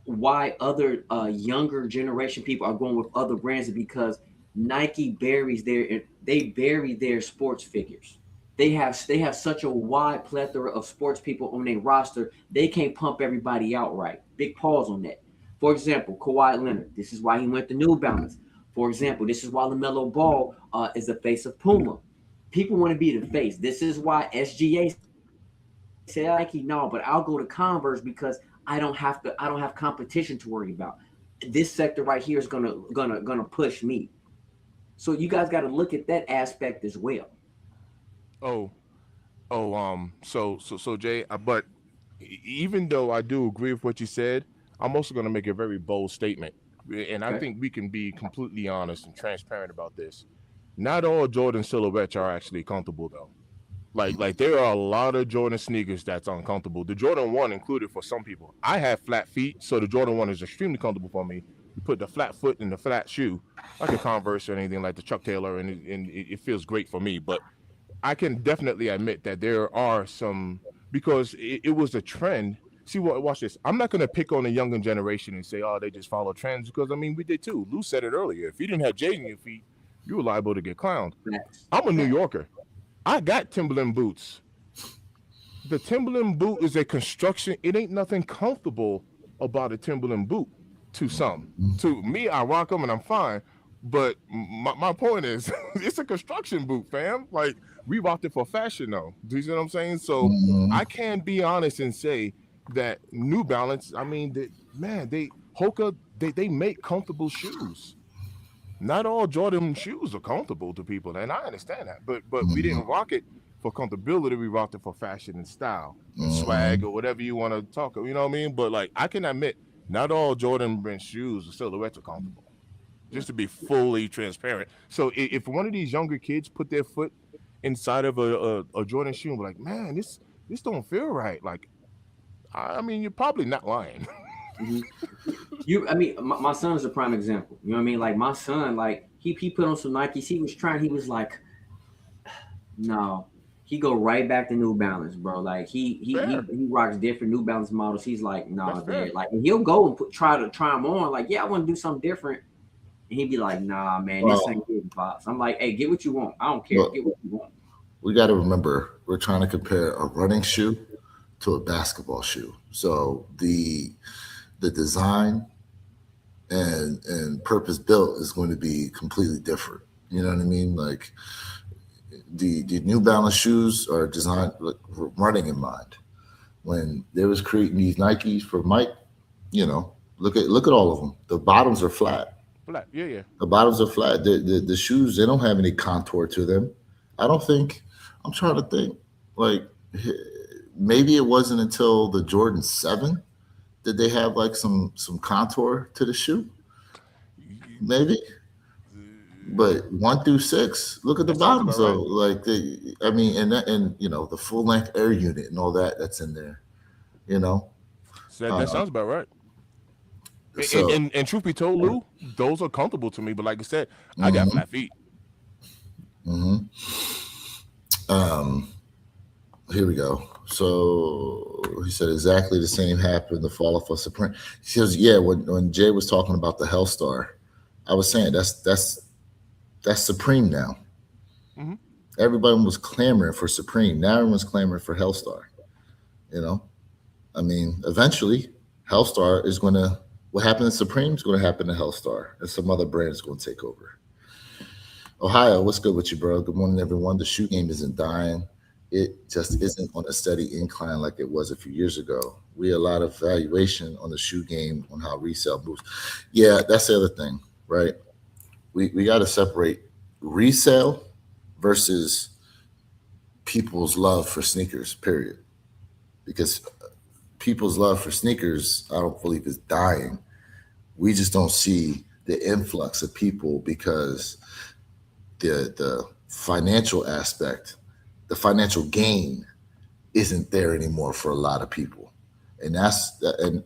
Speaker 1: why other younger generation people are going with other brands is because Nike bury their sports figures. They have such a wide plethora of sports people on their roster. They can't pump everybody out right. Big pause on that. For example, Kawhi Leonard. This is why he went to New Balance. For example, this is why LaMelo Ball is the face of Puma. People want to be the face. This is why SGA said Nike, no, but I'll go to Converse because I don't have competition to worry about. This sector right here is gonna push me. So you guys got to look at that aspect as well.
Speaker 3: Oh, so Jay, but even though I do agree with what you said, I'm also going to make a very bold statement, and I
Speaker 1: Okay.
Speaker 3: think we can be completely honest and transparent about this. Not all Jordan silhouettes are actually comfortable though. Like there are a lot of Jordan sneakers that's uncomfortable. The Jordan 1 included for some people. I have flat feet, so the Jordan 1 is extremely comfortable for me. You put the flat foot in the flat shoe, like a Converse or anything like the Chuck Taylor, and it feels great for me. But I can definitely admit that there are some, because it was a trend. See, watch this. I'm not going to pick on the younger generation and say, oh, they just follow trends, because I mean we did too. Lou said it earlier. If you didn't have J's in your feet, you were liable to get clowned.
Speaker 1: Facts.
Speaker 3: I'm a New
Speaker 1: Facts.
Speaker 3: Yorker. I got Timberland boots. The Timberland boot is a construction. It ain't nothing comfortable about a Timberland boot to some. To me, I rock them and I'm fine. But my point is, it's a construction boot, fam. Like, we rocked it for fashion, though. Do you see what I'm saying? So
Speaker 2: Mhm.
Speaker 3: I can be honest and say that New Balance, I mean, man, Hoka, they make comfortable shoes. Not all Jordan shoes are comfortable to people, and I understand that. But we didn't
Speaker 2: Mhm.
Speaker 3: rock it for comfortability. We rocked it for fashion and style and swag
Speaker 2: Mhm.
Speaker 3: or whatever you want to talk. You know what I mean? But like, I can admit, not all Jordan brand shoes or silhouettes are comfortable.
Speaker 1: Yeah.
Speaker 3: Just to be fully transparent. So if one of these younger kids put their foot inside of a Jordan shoe and be like, man, this don't feel right. Like, I mean, you're probably not lying.
Speaker 1: hmm I mean, my son is a prime example. You know what I mean? Like my son, like he put on some Nikes. He was trying. He was like, no. He go right back to New Balance, bro. Like
Speaker 3: Fair.
Speaker 1: he rocks different New Balance models. He's like,
Speaker 3: That's
Speaker 1: nah,
Speaker 3: fair.
Speaker 1: dad. Like, and he'll go and try them on. Like, yeah, I want to do something different. And he'd be like, nah, man, this ain't
Speaker 2: Well,
Speaker 1: getting pops. I'm like, hey, get what you want. I don't care.
Speaker 2: look,
Speaker 1: Get what you want.
Speaker 2: we got to remember we're trying to compare a running shoe to a basketball shoe. So the design and purpose built is going to be completely different. You know what I mean? Like the New Balance shoes are designed with running in mind. When they was creating these Nikes for Mike, look at all of them. The bottoms are flat.
Speaker 3: Black. Yeah, yeah.
Speaker 2: The bottoms are flat. The shoes, they don't have any contour to them. I don't think. I'm trying to think. Like maybe it wasn't until the Jordan 7 did they have like some contour to the shoe. Maybe, but 1 through 6, look at the
Speaker 3: That sounds
Speaker 2: bottoms
Speaker 3: about
Speaker 2: though.
Speaker 3: right.
Speaker 2: Like I mean, and the full length air unit and all that's in there. You know,
Speaker 3: So that
Speaker 2: uh,
Speaker 3: sounds about right. And,
Speaker 2: so.
Speaker 3: and and truth be told, Lou, those are comfortable to me. But like I said, I got
Speaker 2: Mhm,
Speaker 3: flat feet.
Speaker 2: mhm. Um, Here we go. So he said exactly the same happened the fall of a Supreme. He says, yeah, when Jay was talking about the Hellstar, I was saying that's Supreme now.
Speaker 3: Hmm.
Speaker 2: Everybody was clamoring for Supreme. Now everyone's clamoring for Hellstar. You know, I mean, eventually Hellstar is going to. What happened to Supreme is going to happen to Hellstar, and some other brand is going to take over. Ohio, what's good with you, bro? Good morning, everyone. The shoe game isn't dying. it just isn't on a steady incline like it was a few years ago. We had a lot of valuation on the shoe game on how resale moves. Yeah, that's the other thing, right? We got to separate resale versus people's love for sneakers, period. Because people's love for sneakers, I don't believe is dying. We just don't see the influx of people because the financial aspect, the financial gain isn't there anymore for a lot of people. And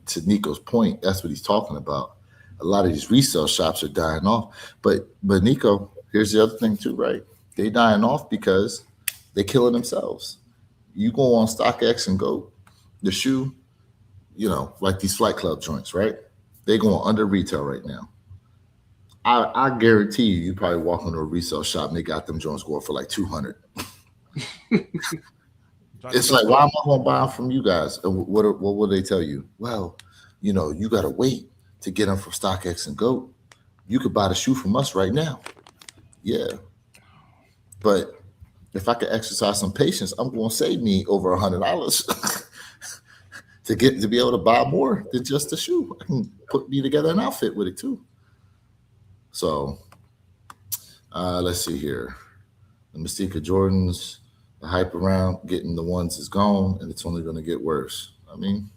Speaker 2: to Nico's point, that's what he's talking about. A lot of these resale shops are dying off. But Nico, here's the other thing too, right? They dying off because they killing themselves. You go on StockX and go, the shoe, like these Flight Club joints, right? They going under retail right now. I guarantee you probably walk into a resale shop and they got them joints going for like 200. It's like, why am I going to buy them from you guys? And what will they tell you? Well, you got to wait to get them from StockX and GOAT. You could buy the shoe from us right now. Yeah. But if I could exercise some patience, I'm going to save me over $100 to be able to buy more than just the shoe. I can put me together an outfit with it too. So let's see here. The mystique of Jordans, the hype around getting the ones is gone, and it's only going to get worse. I mean,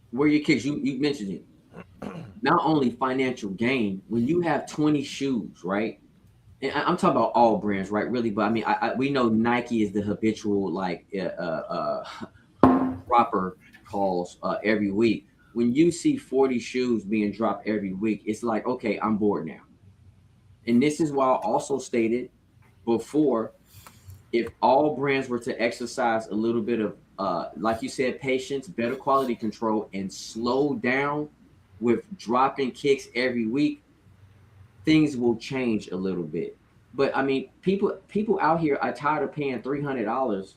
Speaker 1: where your kicks, you mentioned it. Not only financial gain, when you have 20 shoes, right? And I'm talking about all brands, right? Really, but I mean, we know Nike is the habitual dropper calls every week. When you see 40 shoes being dropped every week, it's like, okay, I'm bored now. And this is why I also stated before, if all brands were to exercise a little bit of, like you said, patience, better quality control, and slow down with dropping kicks every week, things will change a little bit. But I mean, people out here are tired of paying $300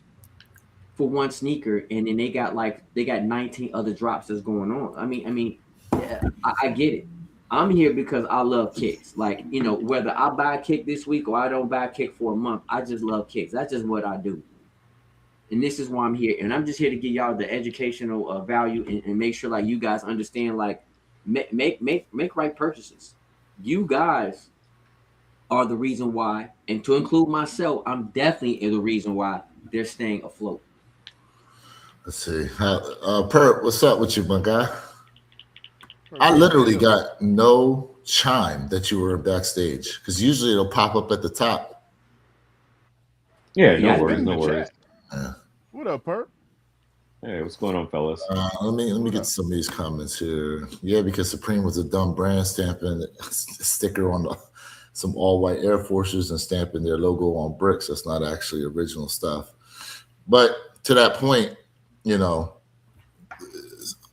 Speaker 1: for one sneaker, and then they got 19 other drops that's going on. I mean, I get it. I'm here because I love kicks. Like, whether I buy a kick this week or I don't buy a kick for a month, I just love kicks. That's just what I do. And this is why I'm here. And I'm just here to give y'all the educational value and make sure like you guys understand, like, make right purchases. You guys are the reason why, and to include myself, I'm definitely the reason why they're staying afloat.
Speaker 2: Let's see. Perp, what's up with you, my guy? I literally got no chime that you were backstage because usually it'll pop up at the top.
Speaker 4: Yeah, no worries.
Speaker 2: Yeah.
Speaker 3: What up, Perp?
Speaker 4: Hey, what's going on, fellas?
Speaker 2: Let me get some of these comments here. Yeah, because Supreme was a dumb brand, stamping a sticker on some all-white Air Forces and stamping their logo on bricks. That's not actually original stuff. But to that point, what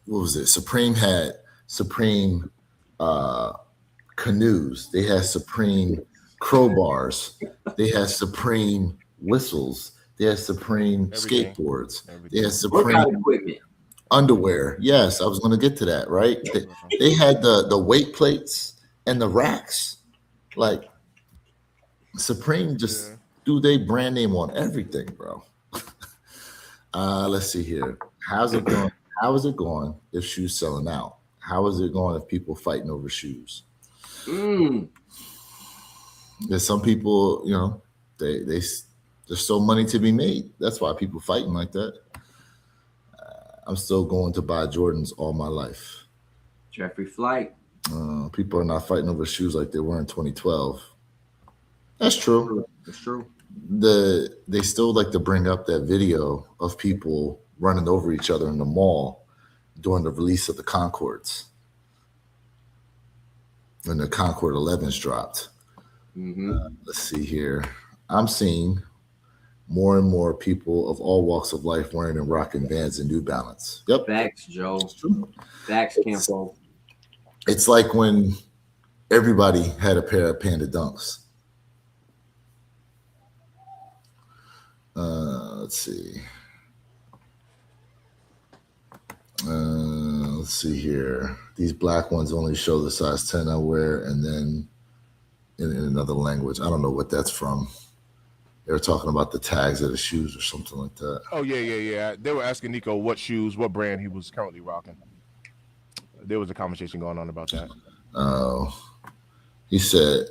Speaker 2: was it? Supreme had Supreme canoes. They had Supreme crowbars. They had Supreme whistles. They had Supreme skateboards. They had Supreme underwear. Yes, I was going to get to that, right? They had the weight plates and the racks. Like, Supreme just do they brand name on everything, bro. Let's see here. How's it going? How is it going if shoes selling out? How is it going if people fighting over shoes? There's some people, there's still money to be made. That's why people fighting like that. I'm still going to buy Jordans all my life.
Speaker 1: Jeffrey Flight.
Speaker 2: People are not fighting over shoes like they were in 2012. That's true.
Speaker 1: That's true.
Speaker 2: They still like to bring up that video of people running over each other in the mall during the release of the Concords when the Concord 11s dropped. Let's see here. I'm seeing more and more people of all walks of life wearing and rocking Vans and New Balance. Yep.
Speaker 1: Facts, Joe. Facts, Campo.
Speaker 2: It's like when everybody had a pair of Panda Dunks. Let's see. Let's see here. These black ones only show the size 10 I wear, and then in another language. I don't know what that's from. They were talking about the tags of the shoes or something like that.
Speaker 3: Oh yeah. They were asking Nico what shoes, what brand he was currently rocking. There was a conversation going on about that.
Speaker 2: He said,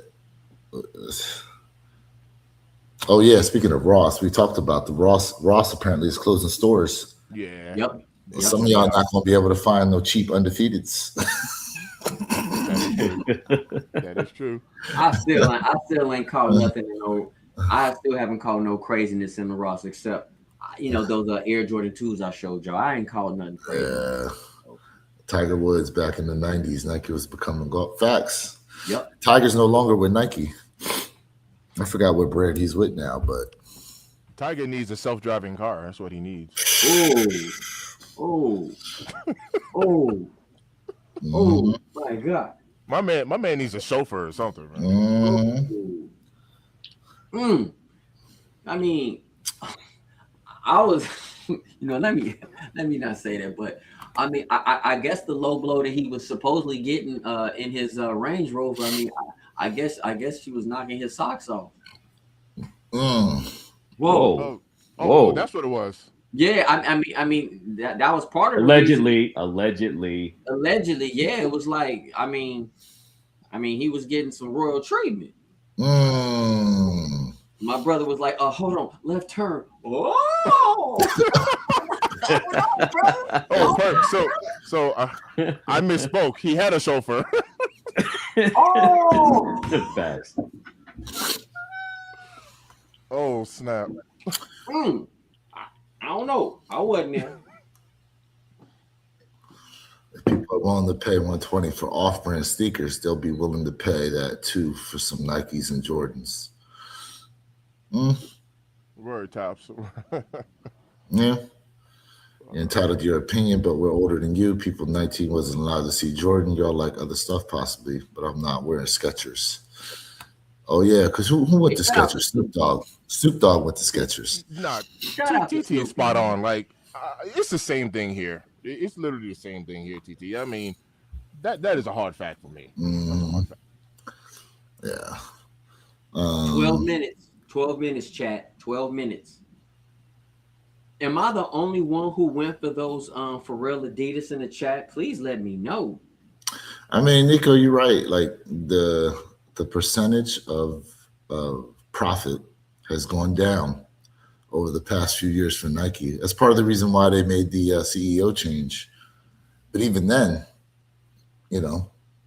Speaker 2: "Oh yeah, speaking of Ross, we talked about the Ross. Ross apparently is closing stores.
Speaker 3: Yeah.
Speaker 1: Yep.
Speaker 2: Some of y'all not gonna be able to find no cheap undefeateds."
Speaker 3: That is true.
Speaker 1: I still ain't caught nothing. I still haven't caught no craziness in the Ross except those Air Jordan 2s I showed y'all. I ain't called nothing crazy.
Speaker 2: Yeah. Tiger Woods back in the 90s, Nike was becoming gold. Facts.
Speaker 1: Yep.
Speaker 2: Tiger's no longer with Nike. I forgot what brand he's with now, but
Speaker 3: Tiger needs a self-driving car. That's what he needs.
Speaker 1: Oh, my God.
Speaker 3: My man needs a chauffeur or something, man.
Speaker 1: I mean, I was, let me not say that, but I mean, I guess the low blow that he was supposedly getting in his Range Rover. I mean, I guess she was knocking his socks off.
Speaker 4: Whoa.
Speaker 3: Oh, that's what it was.
Speaker 1: Yeah, I mean that was part of
Speaker 4: allegedly.
Speaker 1: Yeah, it was like I mean he was getting some royal treatment. My brother was like, hold on, left turn. Oh,
Speaker 3: so I misspoke. He had a chauffeur.
Speaker 1: Oh,
Speaker 4: the best.
Speaker 3: Oh snap!
Speaker 1: I don't know. I wasn't there.
Speaker 2: If people are willing to pay $120 for off-brand sneakers, they'll be willing to pay that too for some Nikes and Jordans.
Speaker 3: Word tops.
Speaker 2: Yeah. You're entitled to your opinion, but we're older than you. People 19 wasn't allowed to see Jordan. Y'all like other stuff possibly, but I'm not wearing Skechers. Oh yeah, because who went to Skechers? Snoop Dogg. Snoop Dogg went to Skechers.
Speaker 3: Nah, TT is spot on. Like it's the same thing here. It's literally the same thing here, TT. I mean, that is a hard fact for me.
Speaker 2: Yeah.
Speaker 1: 12 minutes. 12 minutes, chat. 12 minutes. Am I the only one who went for those for real Adidas in the chat? Please let me know.
Speaker 2: I mean, Nico, you're right. Like the percentage of profit has gone down over the past few years for Nike. That's part of the reason why they made the CEO change. But even then,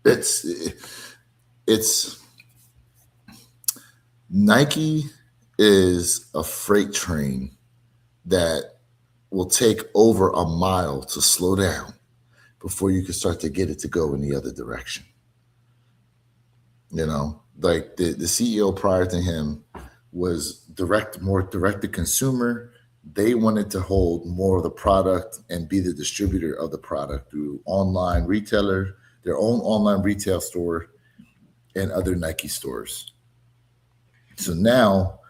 Speaker 2: it's Nike is a freight train that will take over a mile to slow down before you can start to get it to go in the other direction. Like the CEO prior to him was more direct to consumer. They wanted to hold more of the product and be the distributor of the product through online retailer, their own online retail store, and other Nike stores. So now,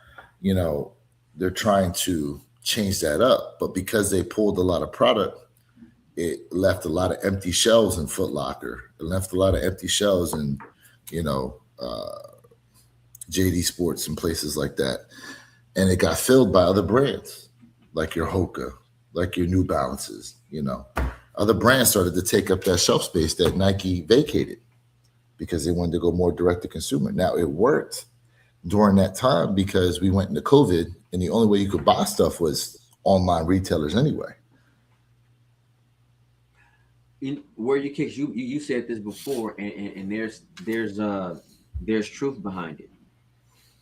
Speaker 2: they're trying to change that up, but because they pulled a lot of product, it left a lot of empty shelves in Foot Locker. It left a lot of empty shelves in, JD Sports and places like that. And it got filled by other brands, like your Hoka, like your New Balances, Other brands started to take up that shelf space that Nike vacated because they wanted to go more direct to consumer. Now, it worked during that time because we went into COVID and the only way you could buy stuff was online retailers anyway.
Speaker 1: Where you kicks, you said this before, and there's truth behind it.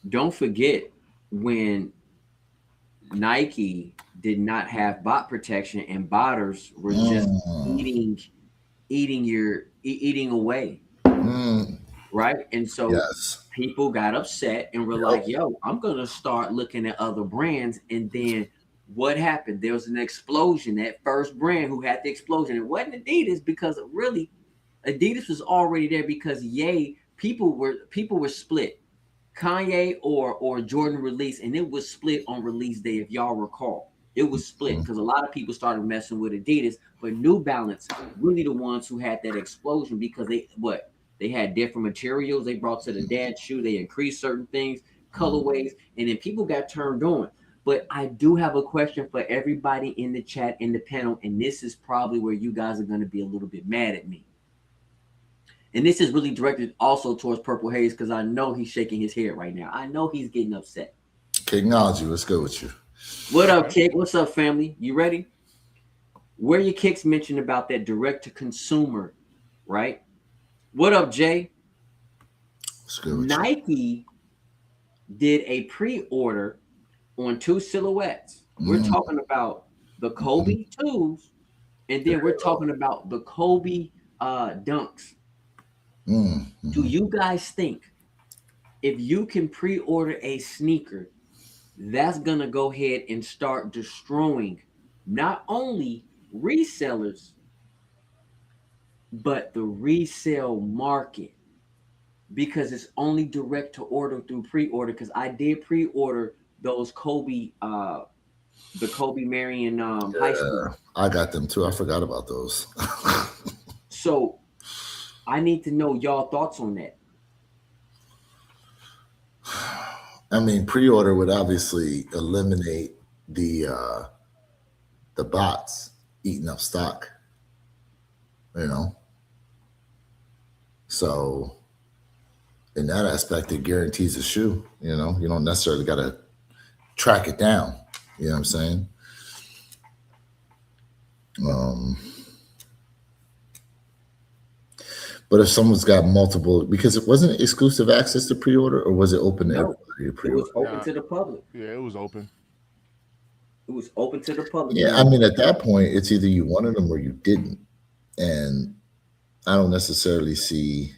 Speaker 1: Don't forget when Nike did not have bot protection and botters were just eating away. Right. And so people got upset and were like, yo, I'm going to start looking at other brands. And then what happened? There was an explosion. That first brand who had the explosion, it wasn't Adidas, because really Adidas was already there because people were split. Kanye or Jordan release, and it was split on release day, if y'all recall. It was split because a lot of people started messing with Adidas, but New Balance really the ones who had that explosion because They had different materials they brought to the dad shoe. They increased certain things, colorways, and then people got turned on. But I do have a question for everybody in the chat, in the panel, and this is probably where you guys are going to be a little bit mad at me. And this is really directed also towards Purple Haze because I know he's shaking his head right now. I know he's getting upset.
Speaker 2: Kicknology, what's good with you?
Speaker 1: What up, Kick? What's up, family? You ready? Where your Kicks mentioned about that direct to consumer, right? What up, Jay?
Speaker 2: What's good with
Speaker 1: Nike did a pre-order on 2 silhouettes. We're talking about the Kobe 2s, and then we're talking about the Kobe Dunks. Do you guys think if you can pre-order a sneaker, that's going to go ahead and start destroying not only resellers, but the resale market? Because it's only direct to order through pre-order. Because I did pre-order those Kobe, the Kobe Marion high school.
Speaker 2: I got them too. I forgot about those.
Speaker 1: So I need to know y'all thoughts on that.
Speaker 2: I mean, pre-order would obviously eliminate the bots eating up stock, you know. So in that aspect, it guarantees a shoe. You know, you don't necessarily got to track it down. You know what I'm saying? But if someone's got multiple, because it wasn't exclusive access to pre-order, or was it open to everybody to
Speaker 1: It
Speaker 2: pre-order?
Speaker 1: was open to the public.
Speaker 3: Yeah, it was open.
Speaker 1: It was open to the public.
Speaker 2: Yeah, I mean, at that point, it's either you wanted them or you didn't. And I don't necessarily see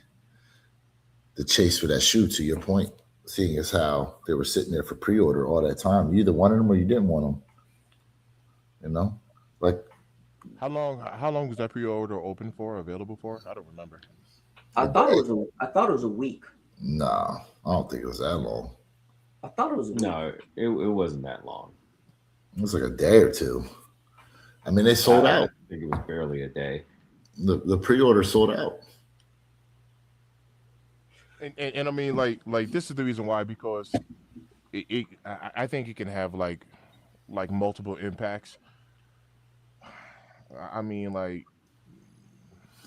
Speaker 2: the chase for that shoe, to your point, seeing as how they were sitting there for pre-order all that time. You either wanted them or you didn't want them. You know? Like,
Speaker 3: How long was that pre-order open for, available for? I don't remember.
Speaker 1: I thought it was a week.
Speaker 2: nah, I don't think it was that long.
Speaker 1: I thought it was a week.
Speaker 4: No, it wasn't that long.
Speaker 2: It was like a day or two. I mean, they sold
Speaker 4: I
Speaker 2: out.
Speaker 4: think it was barely a day.
Speaker 2: The pre-order sold out.
Speaker 3: And I mean, like this is the reason why, because I think it can have like multiple impacts. I mean, like,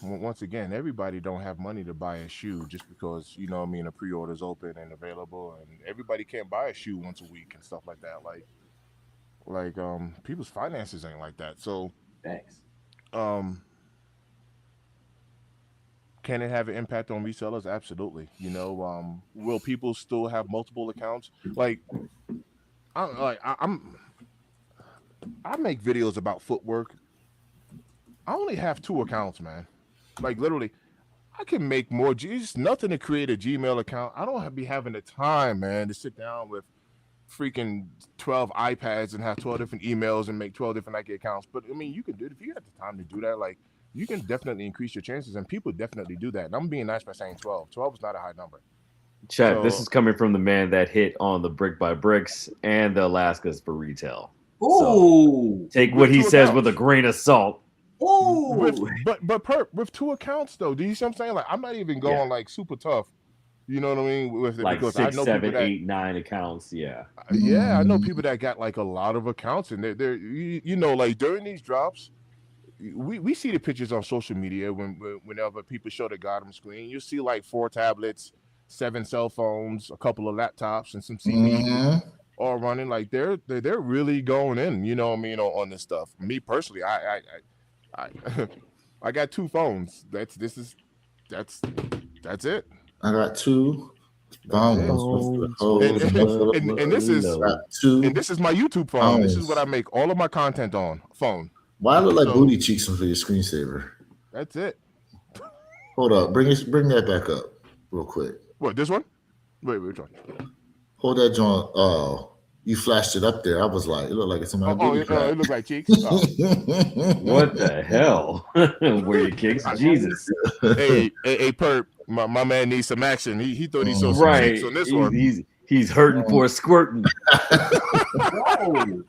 Speaker 3: once again, everybody don't have money to buy a shoe just because, you know what I mean, a pre-order is open and available, and everybody can't buy a shoe once a week and stuff like that. Like people's finances ain't like that. So
Speaker 1: Thanks.
Speaker 3: can it have an impact on resellers? Absolutely. You know, will people still have multiple accounts? Like, I make videos about footwork. I only have 2 accounts, man. Like, literally, I can make more. It's nothing to create a Gmail account. I don't be having the time, man, to sit down with freaking 12 iPads and have 12 different emails and make 12 different Nike accounts. But I mean, you can do it if you have the time to do that. Like, you can definitely increase your chances, and people definitely do that. And I'm being nice by saying 12. 12 is not a high number.
Speaker 4: Chat,
Speaker 3: So-
Speaker 4: this is coming from the man that hit on the Brick by Bricks and the Alaskas for retail.
Speaker 1: Ooh.
Speaker 4: Take what he
Speaker 3: Two
Speaker 4: says with a
Speaker 3: accounts.
Speaker 4: grain of salt.
Speaker 1: Ooh.
Speaker 3: But Perp, with 2 accounts though, do you see what I'm saying? Like, I'm not even going like super tough. You know what I mean? With it,
Speaker 4: Like
Speaker 3: because
Speaker 4: 6,
Speaker 3: I know
Speaker 4: 7,
Speaker 3: people that,
Speaker 4: 8, 9 accounts. Yeah.
Speaker 3: yeah, I know people that got like a lot of accounts, and they're you know, like during these drops, we see the pictures on social media whenever people show the Gotham screen. You see like 4 tablets, 7 cell phones, a couple of laptops, and some CPUs all running. Like they're really going in. You know what I mean on this stuff. Me personally, I got 2 phones. That's it.
Speaker 2: I got 2 phones.
Speaker 3: And this is
Speaker 2: Got 2.
Speaker 3: and this is my YouTube phone. This is what I make all of my content on. Phone.
Speaker 2: Why look like
Speaker 3: So-
Speaker 2: booty cheeks for your screensaver?
Speaker 3: That's it.
Speaker 2: Hold up, bring that back up real quick.
Speaker 3: What, this one? Wait, which one?
Speaker 2: Hold that joint. Oh, you flashed it up there. I was like, it looked like it's in my
Speaker 3: Oh,
Speaker 2: booty
Speaker 3: it
Speaker 2: crack.
Speaker 3: looks like cheeks. Oh.
Speaker 4: What the hell? Where your kicks? Jesus.
Speaker 3: hey, Perp, my man needs some action. He thought he saw some
Speaker 4: Right.
Speaker 3: cheeks on this one.
Speaker 4: He's hurting for a squirting.
Speaker 1: Whoa.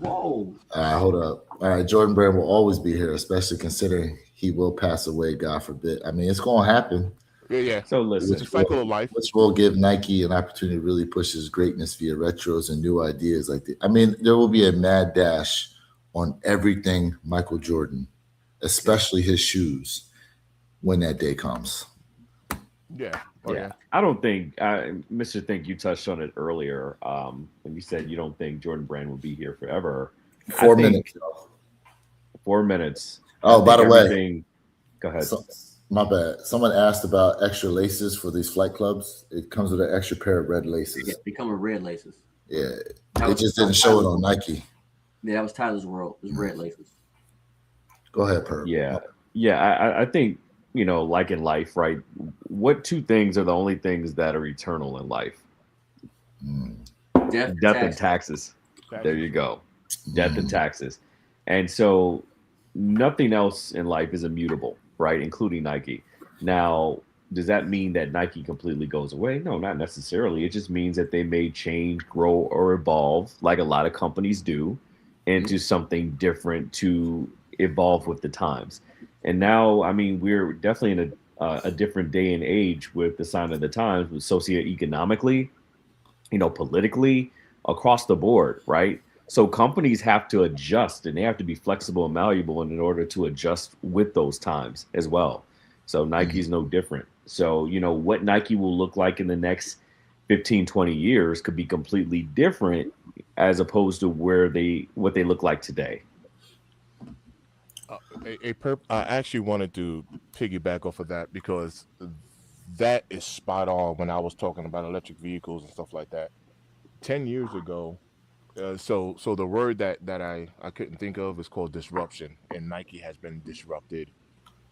Speaker 1: Whoa.
Speaker 2: Hold up. All right, Jordan Brand will always be here, especially considering he will pass away, God forbid. I mean, it's going to happen.
Speaker 3: Yeah.
Speaker 4: So
Speaker 3: It's
Speaker 4: listen,
Speaker 3: a cycle of life.
Speaker 2: Which will give Nike an opportunity to really push his greatness via retros and new ideas. I mean, there will be a mad dash on everything Michael Jordan, especially his shoes, when that day comes.
Speaker 3: Yeah. Oh
Speaker 4: yeah,
Speaker 3: yeah.
Speaker 4: I don't think, Mr. Think, you touched on it earlier when you said you don't think Jordan Brand will be here forever. I
Speaker 2: 4
Speaker 4: think
Speaker 2: minutes.
Speaker 4: 4 minutes.
Speaker 2: Oh,
Speaker 4: I
Speaker 2: by
Speaker 4: think
Speaker 2: the way,
Speaker 4: everything. Go ahead.
Speaker 2: so, my bad. Someone asked about extra laces for these flight clubs. It comes with an extra pair of red
Speaker 1: Yeah,
Speaker 2: laces.
Speaker 1: becoming red laces.
Speaker 2: Yeah,
Speaker 1: That
Speaker 2: it
Speaker 1: was
Speaker 2: just didn't show it on Nike.
Speaker 1: Yeah, that was Tyler's World. It was red laces.
Speaker 2: Go ahead, Perp.
Speaker 4: Yeah, yeah. I think, like in life, right? What two things are the only things that are eternal in life?
Speaker 2: Mm,
Speaker 1: Death,
Speaker 4: Death and
Speaker 1: tax.
Speaker 4: taxes. There you go. Death and
Speaker 2: mm,
Speaker 4: taxes. And so nothing else in life is immutable, right? Including Nike. Now, does that mean that Nike completely goes away? No, not necessarily. It just means that they may change, grow, or evolve, like a lot of companies do, into something different to evolve with the times. And now, I mean, we're definitely in a different day and age with the sign of the times, with socioeconomically, politically, across the board, right? So companies have to adjust and they have to be flexible and malleable in order to adjust with those times as well. So
Speaker 2: mm.
Speaker 4: Nike's no different. So, what Nike will look like in the next 15, 20 years could be completely different as opposed to what they look like today.
Speaker 3: I actually wanted to piggyback off of that because that is spot on when I was talking about electric vehicles and stuff like that. 10 years ago, so the word that I couldn't think of is called disruption, and Nike has been disrupted,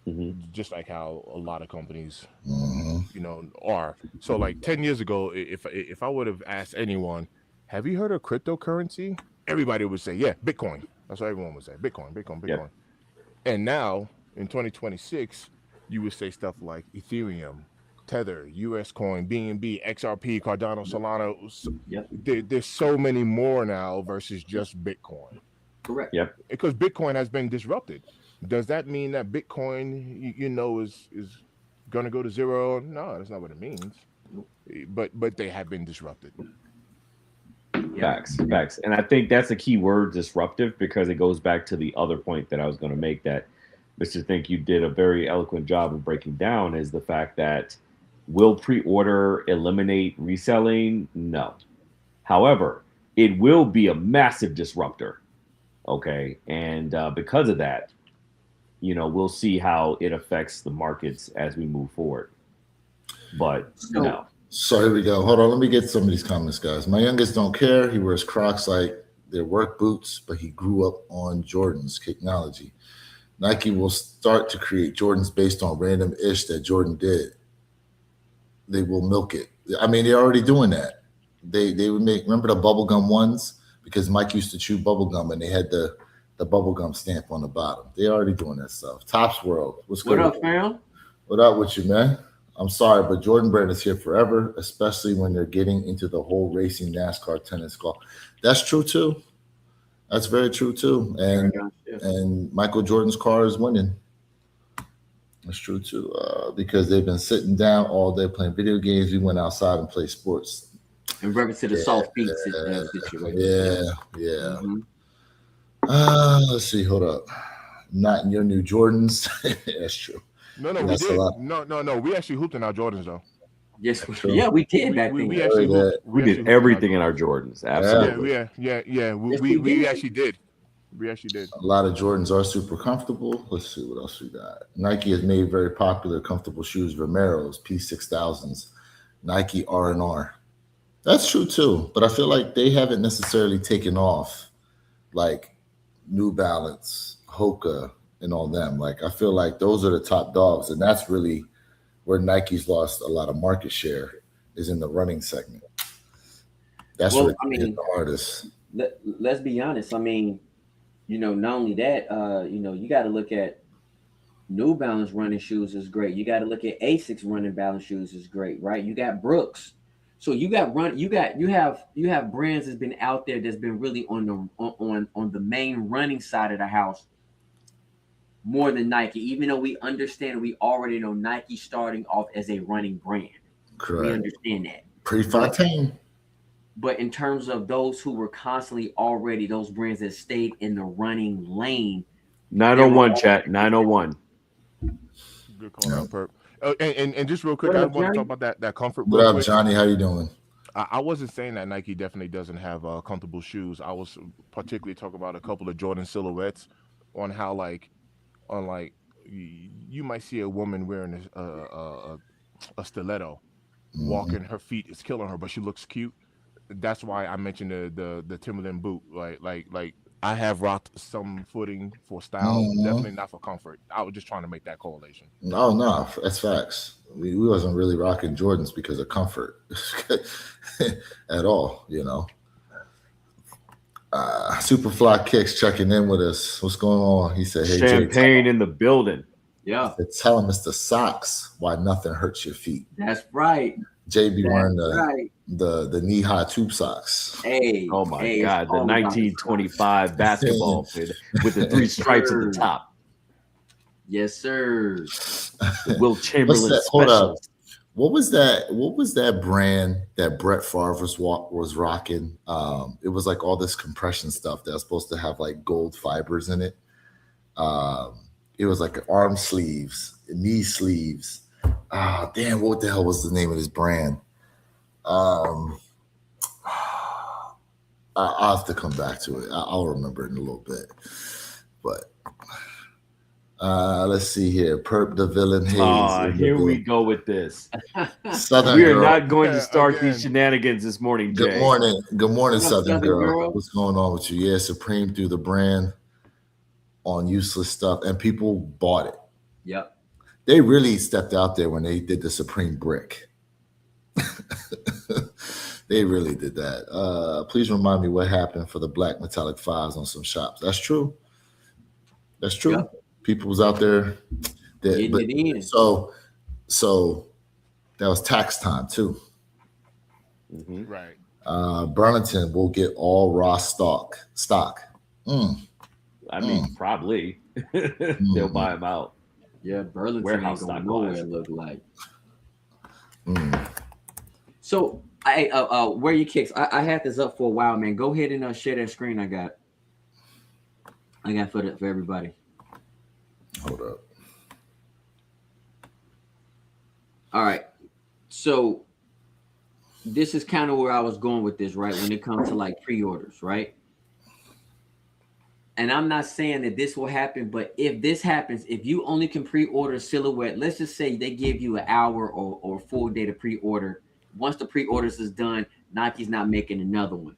Speaker 4: Hmm.
Speaker 3: just like how a lot of companies,
Speaker 2: Mhm.
Speaker 3: are. So like 10 years ago, if I would have asked anyone, have you heard of cryptocurrency? Everybody would say, yeah, Bitcoin. That's what everyone would say, Bitcoin, Bitcoin,
Speaker 4: Yep.
Speaker 3: Bitcoin. And now in 2026, you would say stuff like Ethereum, Tether, US Coin, BNB, XRP, Cardano, Solana.
Speaker 1: Yep,
Speaker 3: There's so many more now versus just Bitcoin,
Speaker 1: correct.
Speaker 4: Yep.
Speaker 3: because Bitcoin has been disrupted. Does that mean that Bitcoin, is going to go to zero? No, that's not what it means. But they have been disrupted.
Speaker 1: Yep.
Speaker 4: Facts. And I think that's a key word, disruptive, because it goes back to the other point that I was going to make that Mr. Think you did a very eloquent job of breaking down is the fact that will pre-order eliminate reselling? No. However, it will be a massive disruptor. Okay. And because of that, we'll see how it affects the markets as we move forward. But
Speaker 1: So,
Speaker 4: no.
Speaker 2: So here we go. Hold on. Let me get some of these comments, guys. My youngest don't care. He wears Crocs like they're work boots, but he grew up on Jordans. Technology. Nike will start to create Jordans based on random ish that Jordan did. They will milk it. I mean, they're already doing that. They would make, remember the bubblegum ones? Because Mike used to chew bubblegum and they had the bubblegum stamp on the bottom. They're already doing that stuff. Topps World. What's
Speaker 1: what
Speaker 2: good?
Speaker 1: up, fam?
Speaker 2: What up with you, man? I'm sorry, but Jordan Brand is here forever, especially when they're getting into the whole racing NASCAR tennis golf. That's true too. That's very true too. And Michael Jordan's car is winning. That's true too. Because they've been sitting down all day playing video games. We went outside and played sports.
Speaker 1: In reference to the soft feet situation.
Speaker 2: Yeah.
Speaker 1: Mhm.
Speaker 2: Let's see. Hold up. Not in your new Jordans. That's true.
Speaker 3: No, we
Speaker 2: That's a
Speaker 3: did.
Speaker 2: lot.
Speaker 3: No. We actually hooped in our Jordans though.
Speaker 1: Yes,
Speaker 2: True.
Speaker 1: yeah, we did back
Speaker 3: We
Speaker 1: then.
Speaker 3: actually
Speaker 2: Heard
Speaker 3: hooped.
Speaker 4: We
Speaker 3: actually
Speaker 4: did
Speaker 3: hooped
Speaker 4: everything in
Speaker 3: Jordans.
Speaker 4: our Jordans. Absolutely.
Speaker 3: Yeah.
Speaker 1: Yes,
Speaker 3: We
Speaker 1: we did.
Speaker 3: actually did. We actually did.
Speaker 2: A lot of Jordans are super comfortable. Let's see what else we got. Nike has made very popular comfortable shoes. Vomeros, P6000s, Nike R&R. That's true too, but I feel like they haven't necessarily taken off like New Balance, Hoka, and all them. Like I feel like those are the top dogs, and that's really where Nike's lost a lot of market share is in the running segment. That's
Speaker 1: Well,
Speaker 2: where
Speaker 1: I
Speaker 2: they hit
Speaker 1: mean,
Speaker 2: the hardest.
Speaker 1: let's be honest. I mean, not only that, you got to look at New Balance running shoes is great. You got to look at Asics running balance shoes is great, right? You got Brooks. So you have brands that's been out there that's been really on the main running side of the house more than Nike, even though we understand, we already know Nike starting off as a running brand. We
Speaker 2: Correct.
Speaker 1: understand that.
Speaker 2: Prefontaine.
Speaker 1: But in terms of those who were constantly already those brands that stayed in the running lane,
Speaker 4: 901 chat 901.
Speaker 3: Good call out, Perp. And just real quick,
Speaker 1: What
Speaker 3: I
Speaker 1: up,
Speaker 3: want to
Speaker 1: Johnny?
Speaker 3: talk about that comfort.
Speaker 2: What
Speaker 3: real
Speaker 2: up,
Speaker 3: quick.
Speaker 2: Johnny? How you doing?
Speaker 3: I wasn't saying that Nike definitely doesn't have comfortable shoes. I was particularly talking about a couple of Jordan silhouettes on how you might see a woman wearing a stiletto, walking, her feet is killing her, but she looks cute. That's why I mentioned the Timberland boot. Like I have rocked some footing for style, definitely not for comfort. I was just trying to make that correlation.
Speaker 2: No, that's facts. We wasn't really rocking Jordans because of comfort at all, you know. Superfly Kicks checking in with us. What's going on? He said, "Hey,
Speaker 4: Champagne in the building."
Speaker 1: Yeah,
Speaker 2: tell him it's the socks why nothing hurts your feet."
Speaker 1: that's right.
Speaker 2: JB wearing
Speaker 1: Right.
Speaker 2: the knee high tube socks.
Speaker 1: Hey,
Speaker 4: Oh my
Speaker 1: hey,
Speaker 4: God,
Speaker 1: it's
Speaker 4: the
Speaker 1: all about the
Speaker 4: 1925 basketball fit with the 3 stripes at the top.
Speaker 1: Yes, sir.
Speaker 4: The Will Chamberlain
Speaker 2: Hold
Speaker 4: special.
Speaker 2: up. What was that brand that Brett Favre was rocking? It was like all this compression stuff that's supposed to have like gold fibers in it. It was like arm sleeves, knee sleeves. Damn, what the hell was the name of this brand? I'll have to come back to it. I'll remember it in a little bit. But let's see here. Perp the Villain Hayes.
Speaker 4: Here we go with this.
Speaker 2: Southern
Speaker 4: We are
Speaker 2: Girl.
Speaker 4: not going to start
Speaker 3: Again.
Speaker 4: these shenanigans this morning, Jay.
Speaker 2: Good morning. Good morning,
Speaker 1: What up,
Speaker 2: Southern
Speaker 1: Southern
Speaker 2: Girl.
Speaker 1: Girl?
Speaker 2: What's going on with you? Yeah, Supreme threw the brand on useless stuff, and people bought it.
Speaker 1: Yep.
Speaker 2: They really stepped out there when they did the Supreme brick. They really did that. Please remind me what happened for the black metallic 5s on some shops. That's true. That's true.
Speaker 1: Yep.
Speaker 2: People was out there.
Speaker 1: Getting it in.
Speaker 2: So that was tax time too.
Speaker 4: Mhm.
Speaker 3: Right.
Speaker 2: Burlington will get all raw stock.
Speaker 4: I mean, probably they'll buy them out.
Speaker 1: Yeah, Burlington
Speaker 4: Warehouse
Speaker 1: ain't gonna
Speaker 4: stock
Speaker 1: know what
Speaker 4: wise.
Speaker 1: it look like. So where are your kicks? I had this up for a while, man. Go ahead and share that screen I got for everybody.
Speaker 2: Hold up.
Speaker 1: All right. So this is kind of where I was going with this, right? When it comes to like pre-orders, right? And I'm not saying that this will happen, but if this happens, if you only can pre-order silhouette, let's just say they give you an hour or a full day to pre-order. Once the pre-orders is done, Nike's not making another one.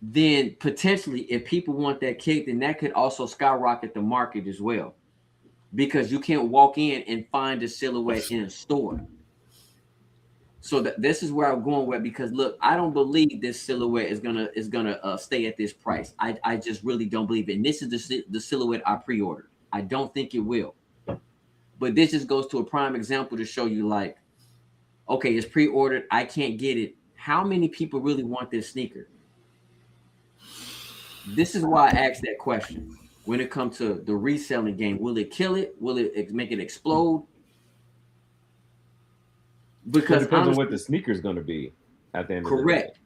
Speaker 1: Then potentially, if people want that kick, then that could also skyrocket the market as well. Because you can't walk in and find a silhouette in a store. So this is where I'm going with, because look, I don't believe this silhouette is gonna stay at this price. I just really don't believe it. And this is the silhouette I pre-ordered. I don't think it will. But this just goes to a prime example to show you, like, okay, it's pre-ordered. I can't get it. How many people really want this sneaker? This is why I asked that question. When it comes to the reselling game, will it kill it? Will it make it explode? Because
Speaker 4: It depends on what the sneaker is going to be at the end of the day.
Speaker 1: correct.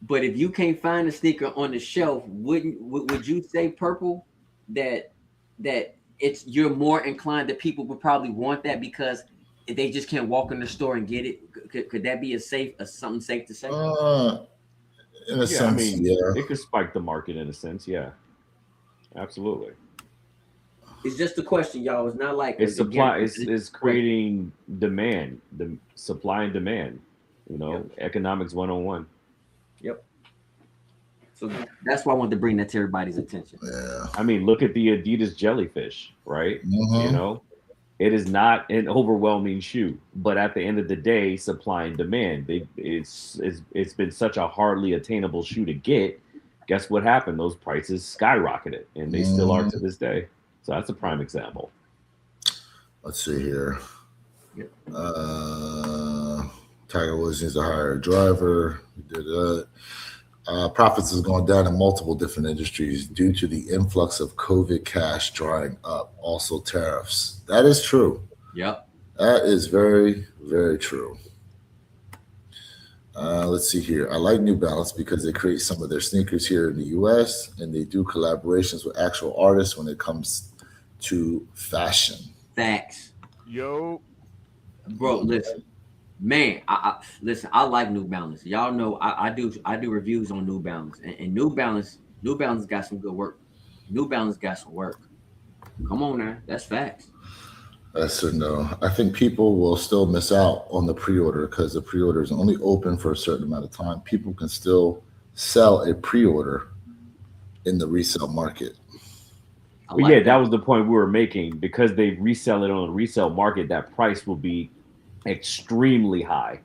Speaker 1: But if you can't find a sneaker on the shelf, would you say, Purple, that it's you're more inclined that people would probably want that because they just can't walk in the store and get it? Could that be something safe to say?
Speaker 2: In a
Speaker 4: Yeah,
Speaker 2: sense,
Speaker 4: I mean,
Speaker 2: yeah.
Speaker 4: it could spike the market in a sense. Yeah, absolutely.
Speaker 1: It's just a question, y'all. It's not like
Speaker 4: It's supply. It's creating demand, the supply and demand. You know, economics 101.
Speaker 1: Yep. So that's why I wanted to bring that to everybody's attention.
Speaker 2: Yeah.
Speaker 4: I mean, look at the Adidas jellyfish, right?
Speaker 2: Mhm.
Speaker 4: You know, it is not an overwhelming shoe, but at the end of the day, supply and demand. It's been such a hardly attainable shoe to get. Guess what happened? Those prices skyrocketed, and they still are to this day. So that's a prime example.
Speaker 2: Let's see here.
Speaker 1: Yep.
Speaker 2: Tiger Woods needs to hire a driver. He did that. Profits is going down in multiple different industries due to the influx of COVID cash drying up. Also, tariffs. That is true.
Speaker 1: Yep.
Speaker 2: That is very, very true. Let's see here. I like New Balance because they create some of their sneakers here in the US and they do collaborations with actual artists when it comes to fashion.
Speaker 1: Facts.
Speaker 3: Yo,
Speaker 1: Bro, listen. Man, listen, I like New Balance. Y'all know I do reviews on New Balance. And New Balance got some good work. New Balance got some work. Come on now. That's facts.
Speaker 2: Yes or no? I think people will still miss out on the pre-order because the pre-order is only open for a certain amount of time. People can still sell a pre-order in the resale market.
Speaker 4: Well, yeah, that was the point we were making. Because they resell it on the resale market, that price will be extremely high,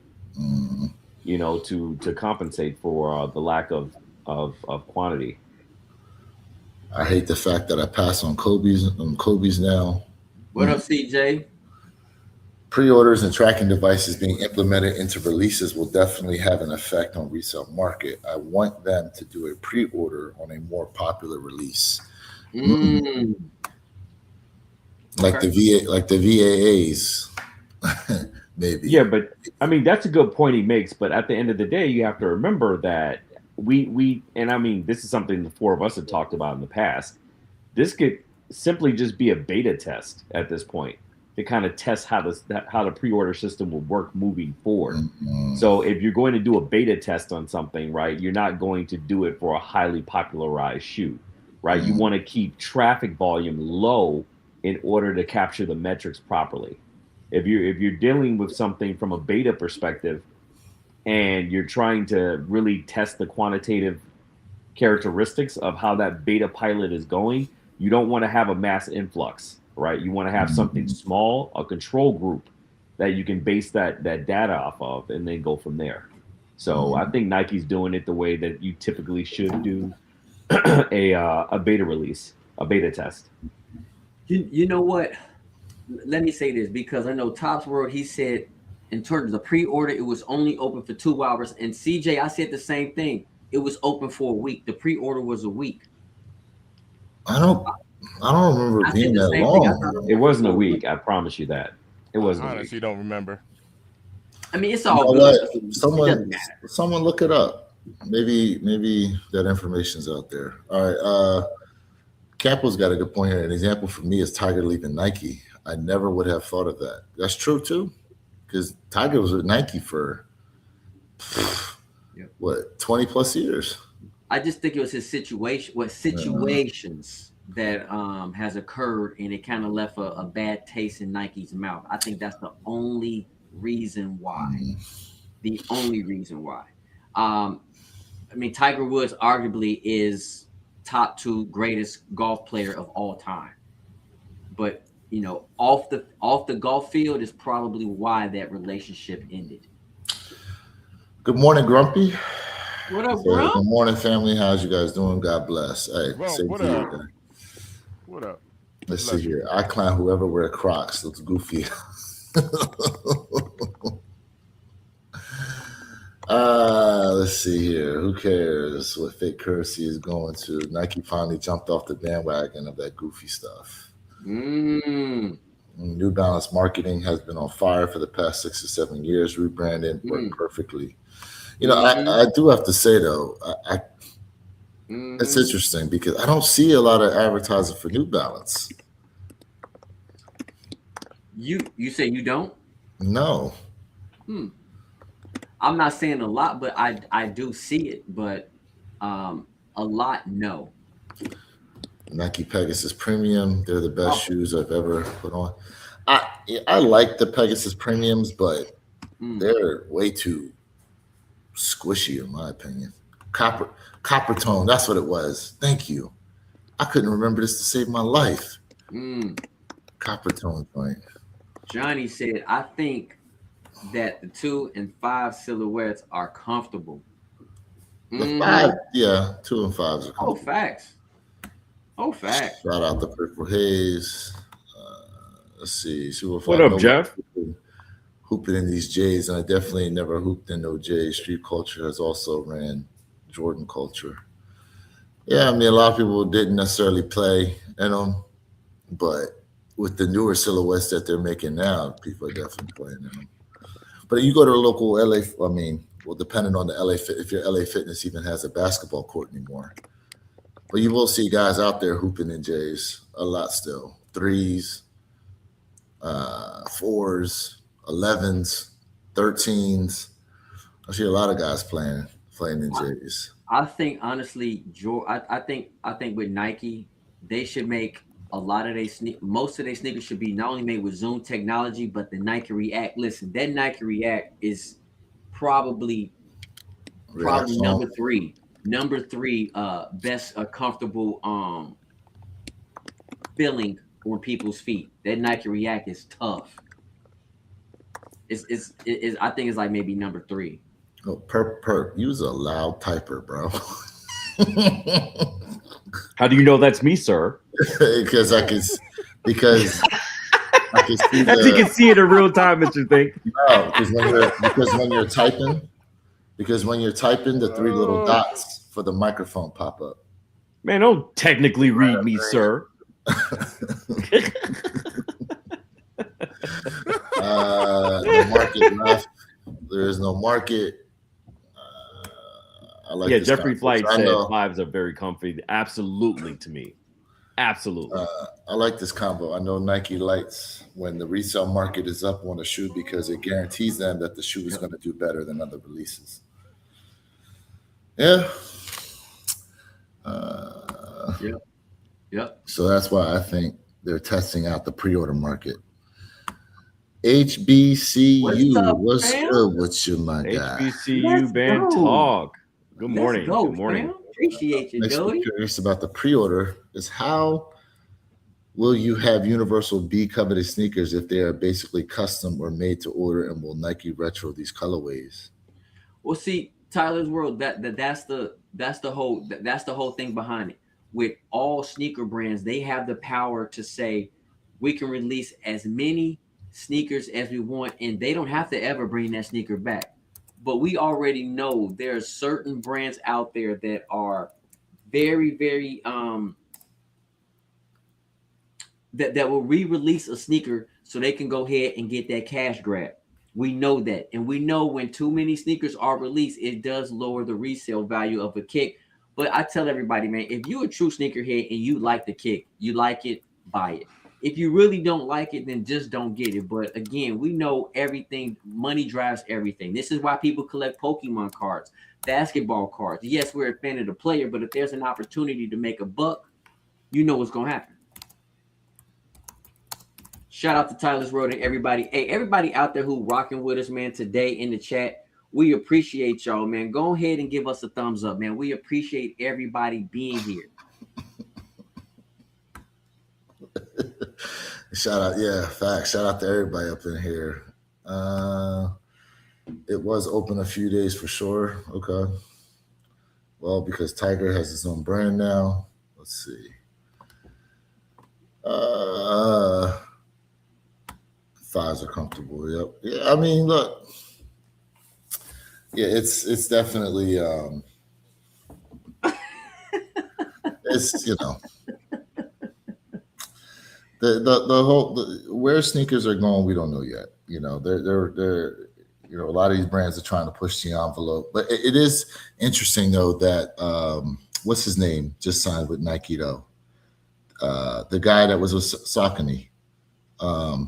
Speaker 4: you know, to compensate for the lack of quantity.
Speaker 2: I hate the fact that I pass on Kobe's now.
Speaker 1: What up, CJ?
Speaker 2: Pre-orders and tracking devices being implemented into releases will definitely have an effect on resale market. I want them to do a pre-order on a more popular release. Like the VAAs. Maybe.
Speaker 4: Yeah, but I mean that's a good point he makes. But at the end of the day, you have to remember that we and I mean this is something the four of us have talked about in the past. This could simply just be a beta test at this point to kind of test how the pre-order system will work moving forward. So if you're going to do a beta test on something, right, you're not going to do it for a highly popularized shoe, right? You want to keep traffic volume low in order to capture the metrics properly. If you're dealing with something from a beta perspective and you're trying to really test the quantitative characteristics of how that beta pilot is going, you don't want to have a mass influx, right? You want to have something small, a control group that you can base that data off of and then go from there. So I think Nike's doing it the way that you typically should do a beta release, a beta test.
Speaker 1: You know what? Let me say this because I know Topps World, he said in terms of the pre-order, it was only open for 2 hours. And CJ, I said the same thing. It was open for a week. The pre-order was a week.
Speaker 2: I don't remember being that long.
Speaker 4: It wasn't a week. I promise you that. It wasn't.
Speaker 3: I honestly don't remember.
Speaker 1: I mean, it's all good.
Speaker 2: Someone look it up. Maybe that information's out there. All right. Capo's got a good point here. An example for me is Tiger leaving Nike. I never would have thought of that. That's true too, because Tiger was with Nike for what 20 plus years.
Speaker 1: I just think it was his situation, situations that has occurred, and it kind of left a bad taste in Nike's mouth. I think that's the only reason why. The only reason why. I mean, Tiger Woods arguably is top 2 greatest golf player of all time, but you know, off the golf field is probably why that relationship ended.
Speaker 2: Good morning, Grumpy.
Speaker 1: What up, bro?
Speaker 2: Good morning, family. How's you guys doing? God bless. Hey,
Speaker 3: what up? What up?
Speaker 2: Let's see here. I clown whoever wear Crocs. Looks goofy. Let's see here. Who cares what fake currency is going to? Nike finally jumped off the bandwagon of that goofy stuff. New Balance marketing has been on fire for the past 6 or 7 years. Rebranding worked perfectly. You know, I do have to say though, it's interesting because I don't see a lot of advertising for New Balance.
Speaker 1: You say you don't?
Speaker 2: No.
Speaker 1: I'm not saying a lot, but I do see it, but a lot, no.
Speaker 2: Nike Pegasus Premium, they're the best shoes I've ever put on. I like the Pegasus Premiums, but they're way too squishy in my opinion. Copper tone, that's what it was. Thank you. I couldn't remember this to save my life. Copper tone joint.
Speaker 1: Johnny said, I think that the 2 and 5 silhouettes are comfortable.
Speaker 2: The 5, yeah, 2 and 5s are comfortable.
Speaker 1: Oh, facts.
Speaker 2: Shout out to Purple Haze. Let's see.
Speaker 4: What up, Jeff?
Speaker 2: Hooping in these J's, and I definitely never hooped in no J's. Street culture has also ran Jordan culture. Yeah, I mean, a lot of people didn't necessarily play in them, but with the newer silhouettes that they're making now, people are definitely playing in them. But you go to a local LA, I mean, well, depending on the LA, if your LA Fitness even has a basketball court anymore, but you will see guys out there hooping in J's a lot still. Threes, fours, 11s, 13s. I see a lot of guys playing in J's.
Speaker 1: I think honestly, I think with Nike, they should make a lot of most of their sneakers should be not only made with Zoom technology, but the Nike React. Listen, that Nike React is probably
Speaker 2: React
Speaker 1: number
Speaker 2: foam.
Speaker 1: three. Number three, best comfortable feeling on people's feet. That Nike React is tough. I think it's like maybe number three.
Speaker 2: Oh, perp. Use a loud typer, bro.
Speaker 4: How do you know that's me, sir?
Speaker 2: because I can, because I can see
Speaker 4: As you can see it in real time, Mr. Think.
Speaker 2: no, because when you're typing, the three little dots for the microphone pop up.
Speaker 4: Man, don't technically read me, sir.
Speaker 2: The market left. There is no market. I like this
Speaker 4: Jeffrey Flight
Speaker 2: concept.
Speaker 4: said fives are very comfy. Absolutely to me. Absolutely.
Speaker 2: I like this combo. I know Nike likes when the resale market is up on a shoe because it guarantees them that the shoe is going to do better than other releases. Yeah.
Speaker 1: Yep.
Speaker 2: So that's why I think they're testing out the pre-order market. HBCU, what's good with you, my guy?
Speaker 4: HBCU band talk. Good morning.
Speaker 1: Let's go,
Speaker 4: Good morning.
Speaker 1: fam. Appreciate you,
Speaker 2: Makes me
Speaker 1: Joey.
Speaker 2: curious about the pre-order is how will you have Universal be coveted sneakers if they are basically custom or made to order, and will Nike retro these colorways?
Speaker 1: Well, see, Tyler's World. That's the whole thing behind it. With all sneaker brands, they have the power to say we can release as many sneakers as we want, and they don't have to ever bring that sneaker back. But we already know there are certain brands out there that are very, very that will re-release a sneaker so they can go ahead and get that cash grab. We know that, and we know when too many sneakers are released, it does lower the resale value of a kick. But I tell everybody, man, if you're a true sneakerhead and you like the kick, you like it, buy it. If you really don't like it, then just don't get it. But again, we know everything. Money drives everything. This is why people collect Pokemon cards, basketball cards. Yes, we're a fan of the player, but if there's an opportunity to make a buck, you know what's going to happen. Shout out to Tyler's Road and everybody. Hey, everybody out there who rocking with us, man, today in the chat. We appreciate y'all, man. Go ahead and give us a thumbs up, man. We appreciate everybody being here.
Speaker 2: Shout out, yeah, facts. Shout out to everybody up in here. It was open a few days for sure. Okay. Well, because Tiger has his own brand now. Let's see. Thighs are comfortable. Yep. Yeah. I mean, look. Yeah, it's definitely it's the whole where sneakers are going, we don't know yet. They're a lot of these brands are trying to push the envelope, but it is interesting though that what's his name just signed with Nike though. The guy that was with Saucony,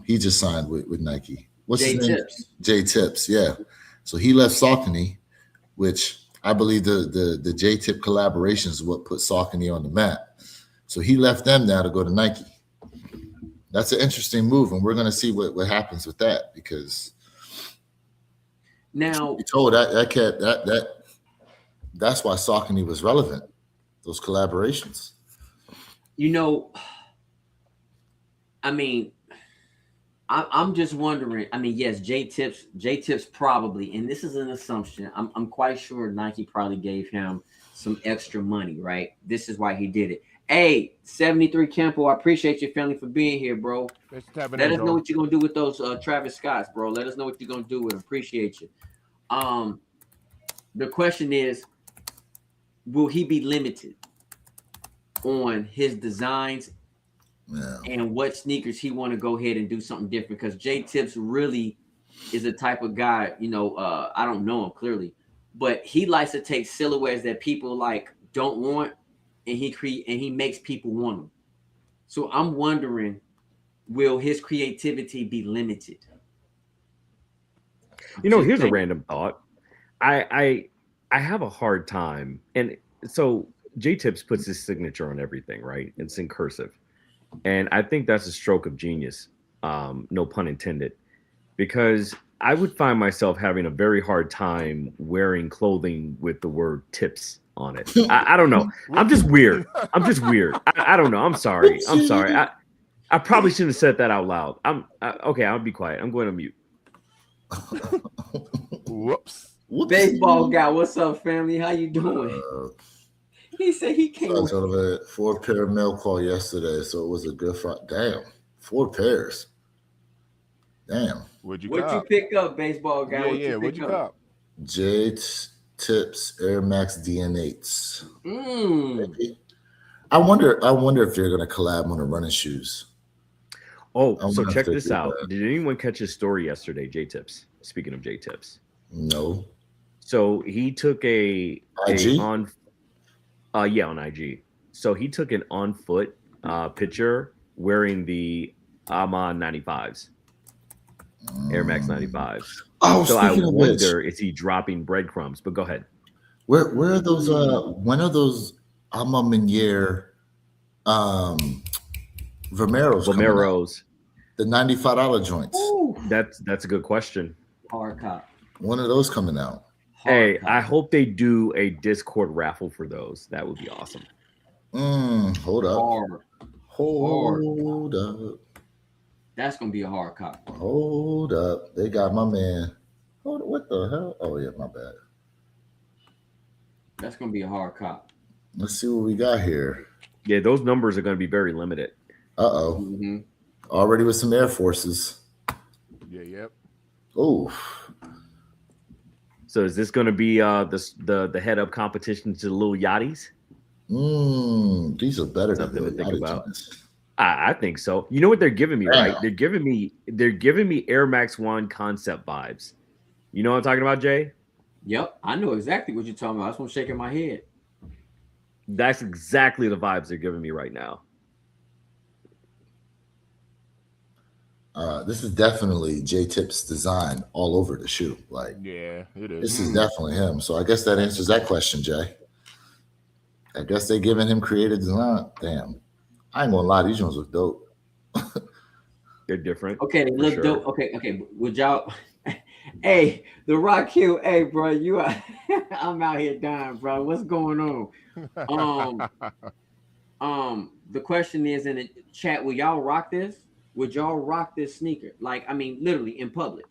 Speaker 2: he just signed with Nike. What's his name? J Tips, yeah. So he left Saucony, which I believe the J Tip collaboration is what put Saucony on the map. So he left them now to go to Nike. That's an interesting move, and we're going to see what happens with that because
Speaker 1: now
Speaker 2: you told that's why Saucony was relevant. Those collaborations.
Speaker 1: I mean, I'm just wondering. I mean, yes, J Tips probably, and this is an assumption. I'm quite sure Nike probably gave him some extra money, right? This is why he did it. Hey, 73 Campo, I appreciate your family for being here, bro. Let us know what you're gonna do with those Travis Scotts, bro. Let us know what you're gonna do with them. Appreciate you. The question is, will he be limited on his designs
Speaker 2: Yeah.
Speaker 1: and what sneakers he want to go ahead and do something different? Because J Tips really is the type of guy, I don't know him clearly, but he likes to take silhouettes that people like don't want, and he makes people want them. So I'm wondering, will his creativity be limited?
Speaker 4: Here's a random thought. I have a hard time, and so J Tips puts his signature on everything, right? It's in cursive, and I think that's a stroke of genius. No pun intended, because I would find myself having a very hard time wearing clothing with the word tips on it. I don't know. I'm just weird. I don't know. I'm sorry. I probably shouldn't have said that out loud. Okay. I'll be quiet. I'm going to mute.
Speaker 3: Whoops.
Speaker 1: Baseball guy, what's up, family? How you doing? He said he can't.
Speaker 2: I told him I had 4 pair of mail call yesterday, so it was a good Friday. Damn, 4 pairs. Damn.
Speaker 3: What'd you
Speaker 1: pick up, baseball guy?
Speaker 3: What'd you cop?
Speaker 2: J Tips Air Max DN8s. I wonder if they're gonna collab on the running shoes.
Speaker 4: Oh, so check this out. Did anyone catch his story yesterday, J Tips? Speaking of J Tips.
Speaker 2: No.
Speaker 4: So he took
Speaker 2: IG?
Speaker 4: on IG. So he took an on foot picture wearing the Amon 95s, Air Max 95s.
Speaker 2: Oh,
Speaker 4: so I wonder, is he dropping breadcrumbs? But go ahead.
Speaker 2: Where are those? When are those Alma Meniere Vomeros? The $95 joints.
Speaker 1: Ooh.
Speaker 4: That's a good question.
Speaker 1: Hard cop.
Speaker 2: When are those coming out?
Speaker 4: I hope they do a Discord raffle for those. That would be awesome.
Speaker 2: Hold up. Hold up.
Speaker 1: That's gonna be a hard cop.
Speaker 2: Hold up. They got my man. What the hell? Oh yeah, my bad.
Speaker 1: That's gonna be a hard cop.
Speaker 2: Let's see what we got here.
Speaker 4: Yeah, those numbers are going to be very limited.
Speaker 1: Mm-hmm.
Speaker 2: Already with some Air Forces.
Speaker 3: Yeah, yep.
Speaker 2: Oh.
Speaker 4: So is this going to be the head up competition to the little Yachties?
Speaker 2: These are better
Speaker 4: Something
Speaker 2: than
Speaker 4: to think about.
Speaker 2: joints.
Speaker 4: I think so. You know what they're giving me, right? They're giving me Air Max 1 concept vibes. You know what I'm talking about, Jay?
Speaker 1: Yep, I know exactly what you're talking about. That's why I'm shaking my head.
Speaker 4: That's exactly the vibes they're giving me right now.
Speaker 2: This is definitely J Tips design all over the shoe. Like,
Speaker 3: yeah, it is.
Speaker 2: This is definitely him. So I guess that answers that question, Jay. I guess they're giving him creative design. Damn, I ain't gonna lie, these ones look dope.
Speaker 4: They're different.
Speaker 1: Okay, they look dope. Okay. Would y'all? Hey, the Rock Hill. Hey, bro, you are. I'm out here dying, bro. What's going on? The question is in the chat: will y'all rock this? Would y'all rock this sneaker? Like, I mean, literally in public,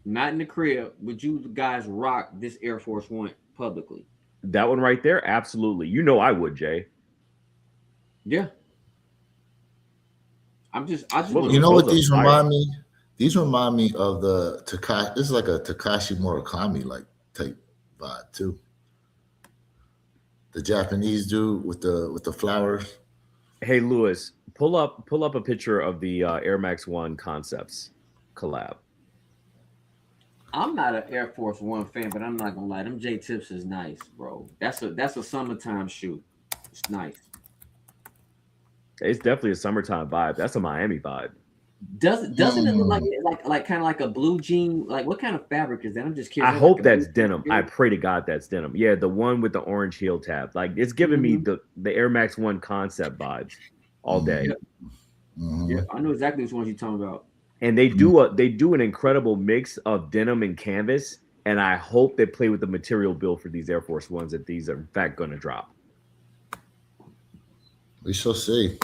Speaker 1: not in the crib. Would you guys rock this Air Force One publicly?
Speaker 4: That one right there, absolutely. You know I would, Jay.
Speaker 1: Yeah. I just.
Speaker 2: You know what these remind me? These remind me of the Takashi. This is like a Takashi Murakami like type vibe too. The Japanese dude with the flowers.
Speaker 4: Hey Lewis, pull up a picture of the Air Max 1 Concepts collab.
Speaker 1: I'm not an Air Force One fan, but I'm not gonna lie, them J Tips is nice, bro. That's a summertime shoe. It's nice.
Speaker 4: It's definitely a summertime vibe. That's a Miami vibe.
Speaker 1: Doesn't it look like kind of like a blue jean? Like what kind of fabric is that? I'm just curious.
Speaker 4: I hope that's denim. I pray to God that's denim. Yeah, the one with the orange heel tab. Like it's giving me the Air Max 1 concept vibes all day.
Speaker 1: Yeah, I know exactly which ones you're talking about.
Speaker 4: And they do an incredible mix of denim and canvas. And I hope they play with the material build for these Air Force Ones that these are in fact going to drop.
Speaker 2: We shall see.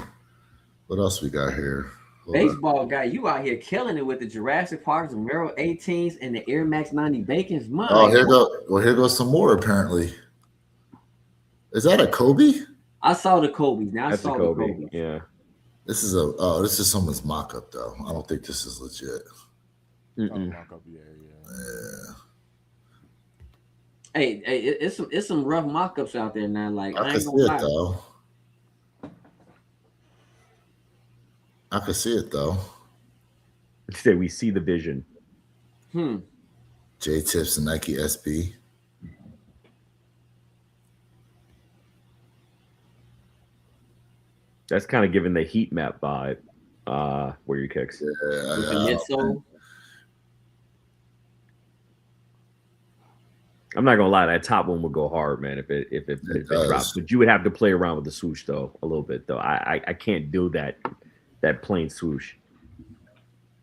Speaker 2: What else we got here?
Speaker 1: Baseball guy, you out here killing it with the Jurassic Parks, the Mero 18s, and the Air Max 90 Bacons.
Speaker 2: Here goes some more. Apparently, is that a Kobe?
Speaker 1: I saw the Kobe's. Now
Speaker 4: That's
Speaker 1: I saw
Speaker 4: the Kobe.
Speaker 1: the Kobe's.
Speaker 4: Yeah.
Speaker 2: This is someone's mock-up though. I don't think this is legit.
Speaker 3: Mock-up, yeah.
Speaker 1: Hey, it's some rough mock-ups out there now. Like
Speaker 2: I
Speaker 1: I
Speaker 2: can
Speaker 1: ain't
Speaker 2: see
Speaker 1: gonna
Speaker 2: it
Speaker 1: lie.
Speaker 2: though. I can see it though.
Speaker 4: Say we see the vision.
Speaker 2: J Tips and Nike SB.
Speaker 4: That's kind of giving the heat map vibe. Where your kicks.
Speaker 1: With the midsole.
Speaker 4: I'm not gonna lie, that top one would go hard, man, if it drops. But you would have to play around with the swoosh though a little bit though. I can't do that plain swoosh.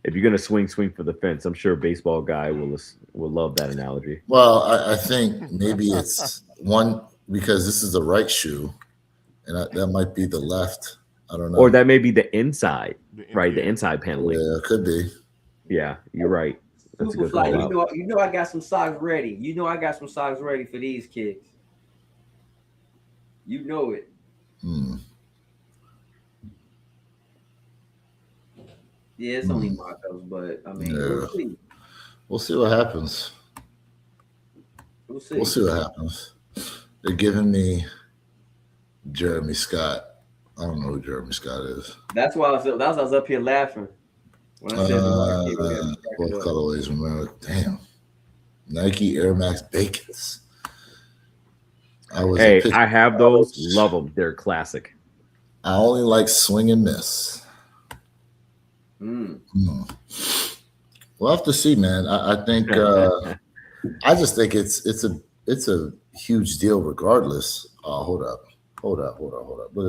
Speaker 4: If you're gonna swing for the fence, I'm sure a baseball guy will love that analogy.
Speaker 2: Well, I think maybe it's one because this is the right shoe, and that might be the left. I don't know.
Speaker 4: Or that may be the inside, right? The inside paneling.
Speaker 2: Yeah, it could be.
Speaker 4: Yeah, you're right. That's a good
Speaker 1: Superfly,
Speaker 4: call out.
Speaker 1: you know I got some socks ready. You know I got some socks ready for these kids. You know it. Yeah, it's only mock-ups, but I mean,
Speaker 2: we'll see what happens.
Speaker 1: We'll
Speaker 2: see what happens. They're giving me Jeremy Scott. I don't know who Jeremy Scott is.
Speaker 1: That's why I was up here laughing when I said
Speaker 2: both colorways. Remember, damn, Nike Air Max Bacons.
Speaker 4: I have those. Love them. They're classic.
Speaker 2: I only like swing and miss. We'll have to see, man. I think I just think it's a huge deal regardless. Hold up. Look at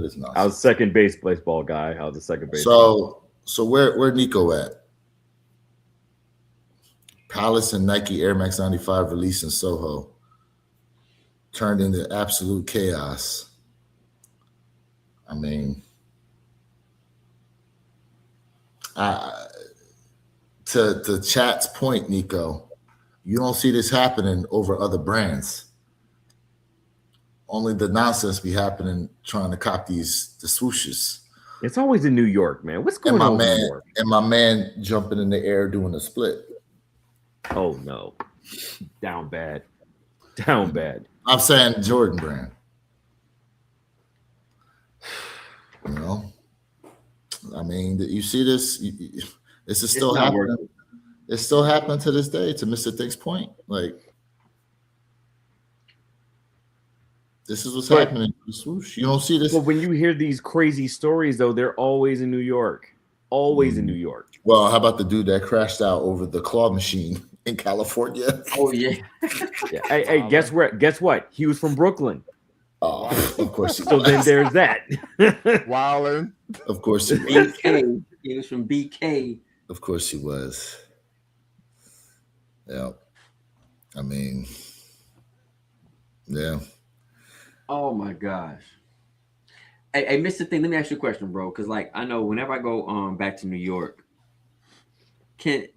Speaker 2: this nonsense.
Speaker 4: I was second base baseball guy. I was the second base.
Speaker 2: So where Nico at? Palace and Nike Air Max 95 release in Soho turned into absolute chaos. I mean, to Chat's point, Nico, you don't see this happening over other brands. Only the nonsense be happening trying to copy the swooshes.
Speaker 4: It's always in New York, man. What's going on in New York?
Speaker 2: And my man jumping in the air doing a split.
Speaker 4: Oh no. Down bad.
Speaker 2: I'm saying Jordan brand. You know? I mean, you see this? This is still happening. It's still happening to this day, to Mr. Thick's point. Like, this is what's happening. Swoosh. You don't see this.
Speaker 4: Well, when you hear these crazy stories, though, they're always in New York. Always in New York.
Speaker 2: Well, how about the dude that crashed out over the claw machine in California?
Speaker 1: Oh, yeah.
Speaker 4: Yeah. Hey, guess what? He was from Brooklyn.
Speaker 2: Oh, of course he was.
Speaker 4: So then there's that.
Speaker 3: Wildin'.
Speaker 2: Of course he was.
Speaker 1: BK. He was from BK.
Speaker 2: Of course he was. Yeah. I mean, yeah.
Speaker 1: Oh my gosh. Hey, Mr. Thing, let me ask you a question, bro. Because like I know whenever I go back to New York, I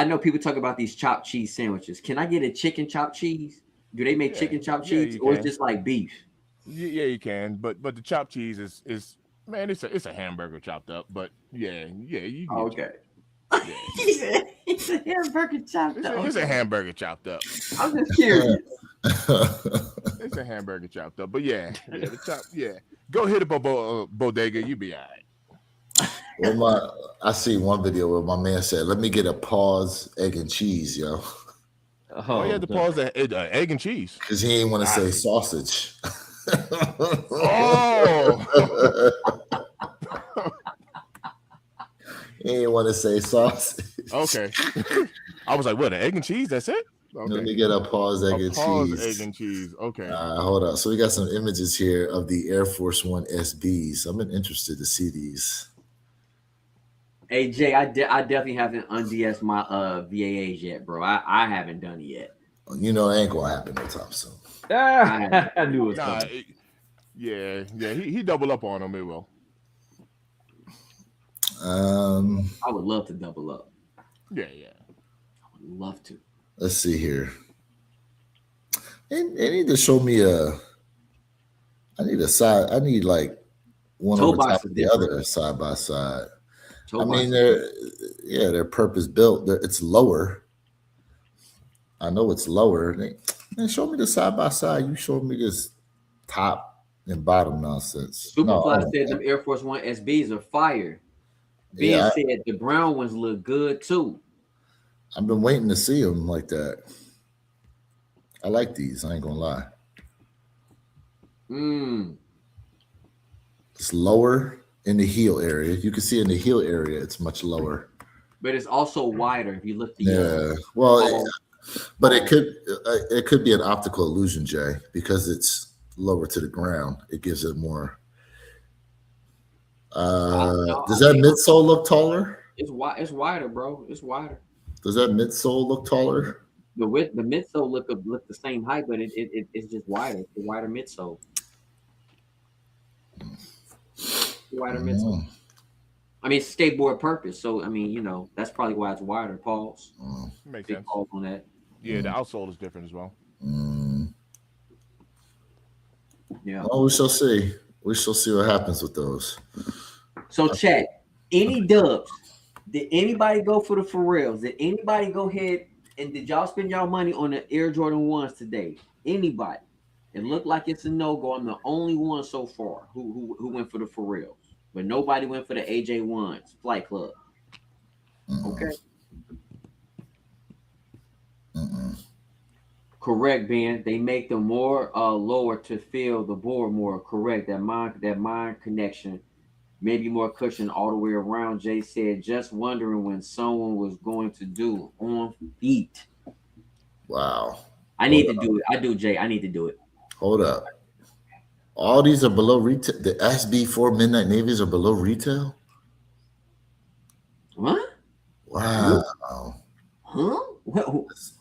Speaker 1: know people talk about these chopped cheese sandwiches. Can I get a chicken chopped cheese? Do they make chicken chopped cheese, or it's just like beef?
Speaker 3: Yeah, you can. But the chopped cheese is man, it's a hamburger chopped up. But yeah, you can.
Speaker 1: Okay. It's a hamburger chopped up.
Speaker 3: It's a hamburger chopped up.
Speaker 1: I'm just curious.
Speaker 3: It's a hamburger chopped up, but the chop, Go hit a bodega, you be all right.
Speaker 2: Well, I see one video where my man said, "Let me get a pause egg and cheese, yo."
Speaker 3: Oh, you had to pause the egg and cheese
Speaker 2: because he ain't want to say sausage.
Speaker 3: Oh.
Speaker 2: He didn't want to say sausage.
Speaker 3: Okay. I was like, what, an egg and cheese? That's it? Okay.
Speaker 2: Let me get a pause egg and cheese.
Speaker 3: Egg and cheese. Okay.
Speaker 2: Hold up. So we got some images here of the Air Force One SBs. I've been interested to see these.
Speaker 1: Hey Jay, I definitely haven't unds my VAAs yet, bro. I haven't done it yet.
Speaker 2: You know, it ain't gonna happen no time soon.
Speaker 4: I knew it was coming.
Speaker 3: Yeah. He double up on them. It will.
Speaker 1: I would love to double up.
Speaker 3: Yeah.
Speaker 1: I would love to.
Speaker 2: Let's see here. They need to show me I need a side. I need like one over top of the other side by side. I mean, they're purpose built. It's lower. I know it's lower. Man, show me the side by side. You showed me this top and bottom nonsense. No, I
Speaker 1: Superfly
Speaker 2: want
Speaker 1: said
Speaker 2: that.
Speaker 1: them Air Force One SBs are fire. Ben
Speaker 2: Yeah,
Speaker 1: said the brown ones look good too.
Speaker 2: I've been waiting to see them like that. I like these. I ain't gonna lie.
Speaker 1: Mm.
Speaker 2: It's lower in the heel area. You can see in the heel area, it's much lower.
Speaker 1: But it's also wider if you look the
Speaker 2: Yeah. Well,
Speaker 1: tall-
Speaker 2: but it could be an optical illusion, Jay, because it's lower to the ground. It gives it more.
Speaker 1: no,
Speaker 2: Does
Speaker 1: I
Speaker 2: that
Speaker 1: think
Speaker 2: midsole look taller?
Speaker 1: it's wide. It's wider, bro. It's wider.
Speaker 2: Does that midsole look taller?
Speaker 1: The midsole look the same height, but it's just wider. It's a wider midsole. Wider midsole.
Speaker 2: Mm,
Speaker 1: I mean, it's skateboard purpose. So I mean, that's probably why it's wider. Pause.
Speaker 2: mm,
Speaker 3: Makes
Speaker 1: Big
Speaker 3: sense.
Speaker 1: pause on that.
Speaker 3: Yeah, the outsole is different as well.
Speaker 2: mm.
Speaker 1: Yeah.
Speaker 2: Well, we shall see. We shall see what happens with those.
Speaker 1: So chat. Any dubs? Did anybody go for the Pharrells? Did anybody go ahead and did y'all spend y'all money on the Air Jordan 1s today? Anybody? It looked like it's a no-go. I'm the only one so far who went for the Pharrells. But nobody went for the AJ ones, Flight Club.
Speaker 2: Mm-mm,
Speaker 1: Okay.
Speaker 2: mm-mm.
Speaker 1: Correct, Ben. They make them more lower to feel the board more. Correct. That mind connection, maybe more cushion all the way around. Jay said, just wondering when someone was going to do on feet.
Speaker 2: Wow.
Speaker 1: I need to do it. I do, Jay. I need to do it.
Speaker 2: Hold up. All these are below retail. The SB4 Midnight Navies are below retail?
Speaker 1: What?
Speaker 2: Wow.
Speaker 1: Huh?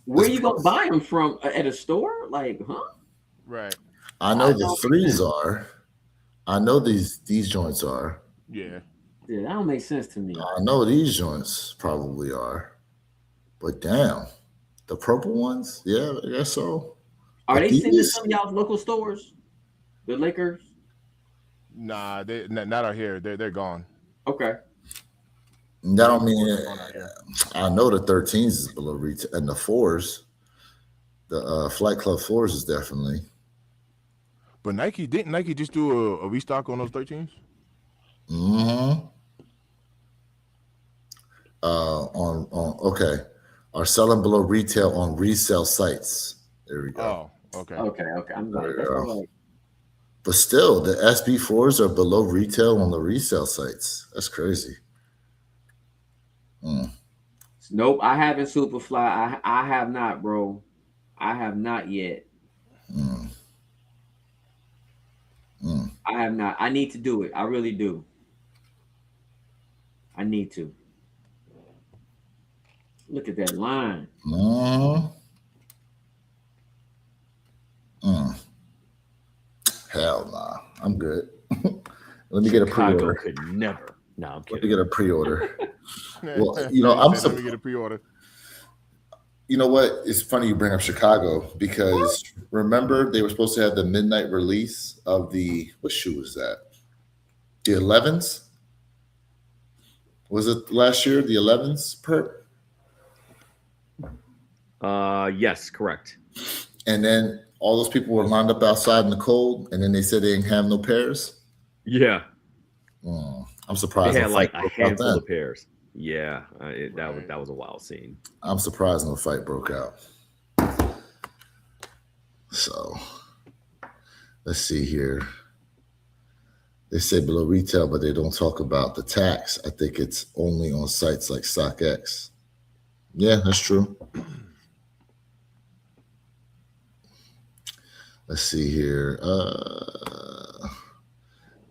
Speaker 1: Where you gonna buy them from? At a store? Like, huh?
Speaker 3: Right.
Speaker 2: I know the threes are. I know these joints are.
Speaker 3: Yeah.
Speaker 1: Yeah, that don't make sense to me.
Speaker 2: I know these joints probably are. But damn. The purple ones? Yeah, I guess so.
Speaker 1: Are they sitting in
Speaker 2: these?
Speaker 1: some of y'all's local stores? The Lakers?
Speaker 3: Nah, they not out here. They're gone.
Speaker 1: Okay.
Speaker 2: That don't mean
Speaker 3: Gone out here.
Speaker 2: I know the 13s is below retail and the 4s. The Flight Club 4s is definitely.
Speaker 3: But didn't Nike just do a restock on those 13s?
Speaker 2: Mm-hmm. Okay. Are selling below retail on resale sites. There we go.
Speaker 3: Oh, okay.
Speaker 1: Okay. I'm like,
Speaker 2: There
Speaker 1: that's
Speaker 2: we
Speaker 1: all
Speaker 2: go.
Speaker 1: right.
Speaker 2: But still, the SB4s are below retail on the resale sites. That's crazy.
Speaker 1: Nope, I haven't Superfly. I have not, bro. I have not yet. I have not. I need to do it. I really do. I need to. Look at that line.
Speaker 2: Hell nah. I'm good. Let me get a
Speaker 4: Chicago
Speaker 2: pre-order.
Speaker 4: could never. No, I'm
Speaker 2: Let me
Speaker 4: kidding.
Speaker 2: get a pre-order. Well,
Speaker 3: Let me get a pre-order.
Speaker 2: You know what? It's funny you bring up Chicago because remember they were supposed to have the midnight release of the what shoe was that? The 11s? Was it last year? The 11s, Perp?
Speaker 4: Yes, correct.
Speaker 2: And then all those people were lined up outside in the cold, and then they said they didn't have no pairs.
Speaker 4: Yeah,
Speaker 2: I'm surprised.
Speaker 4: they had
Speaker 2: no
Speaker 4: like
Speaker 2: fight
Speaker 4: a
Speaker 2: broke out
Speaker 4: handful
Speaker 2: then.
Speaker 4: of pairs. Yeah, that was a wild scene.
Speaker 2: I'm surprised no fight broke out. So let's see here. They say below retail, but they don't talk about the tax. I think it's only on sites like StockX. Yeah, that's true. Let's see here.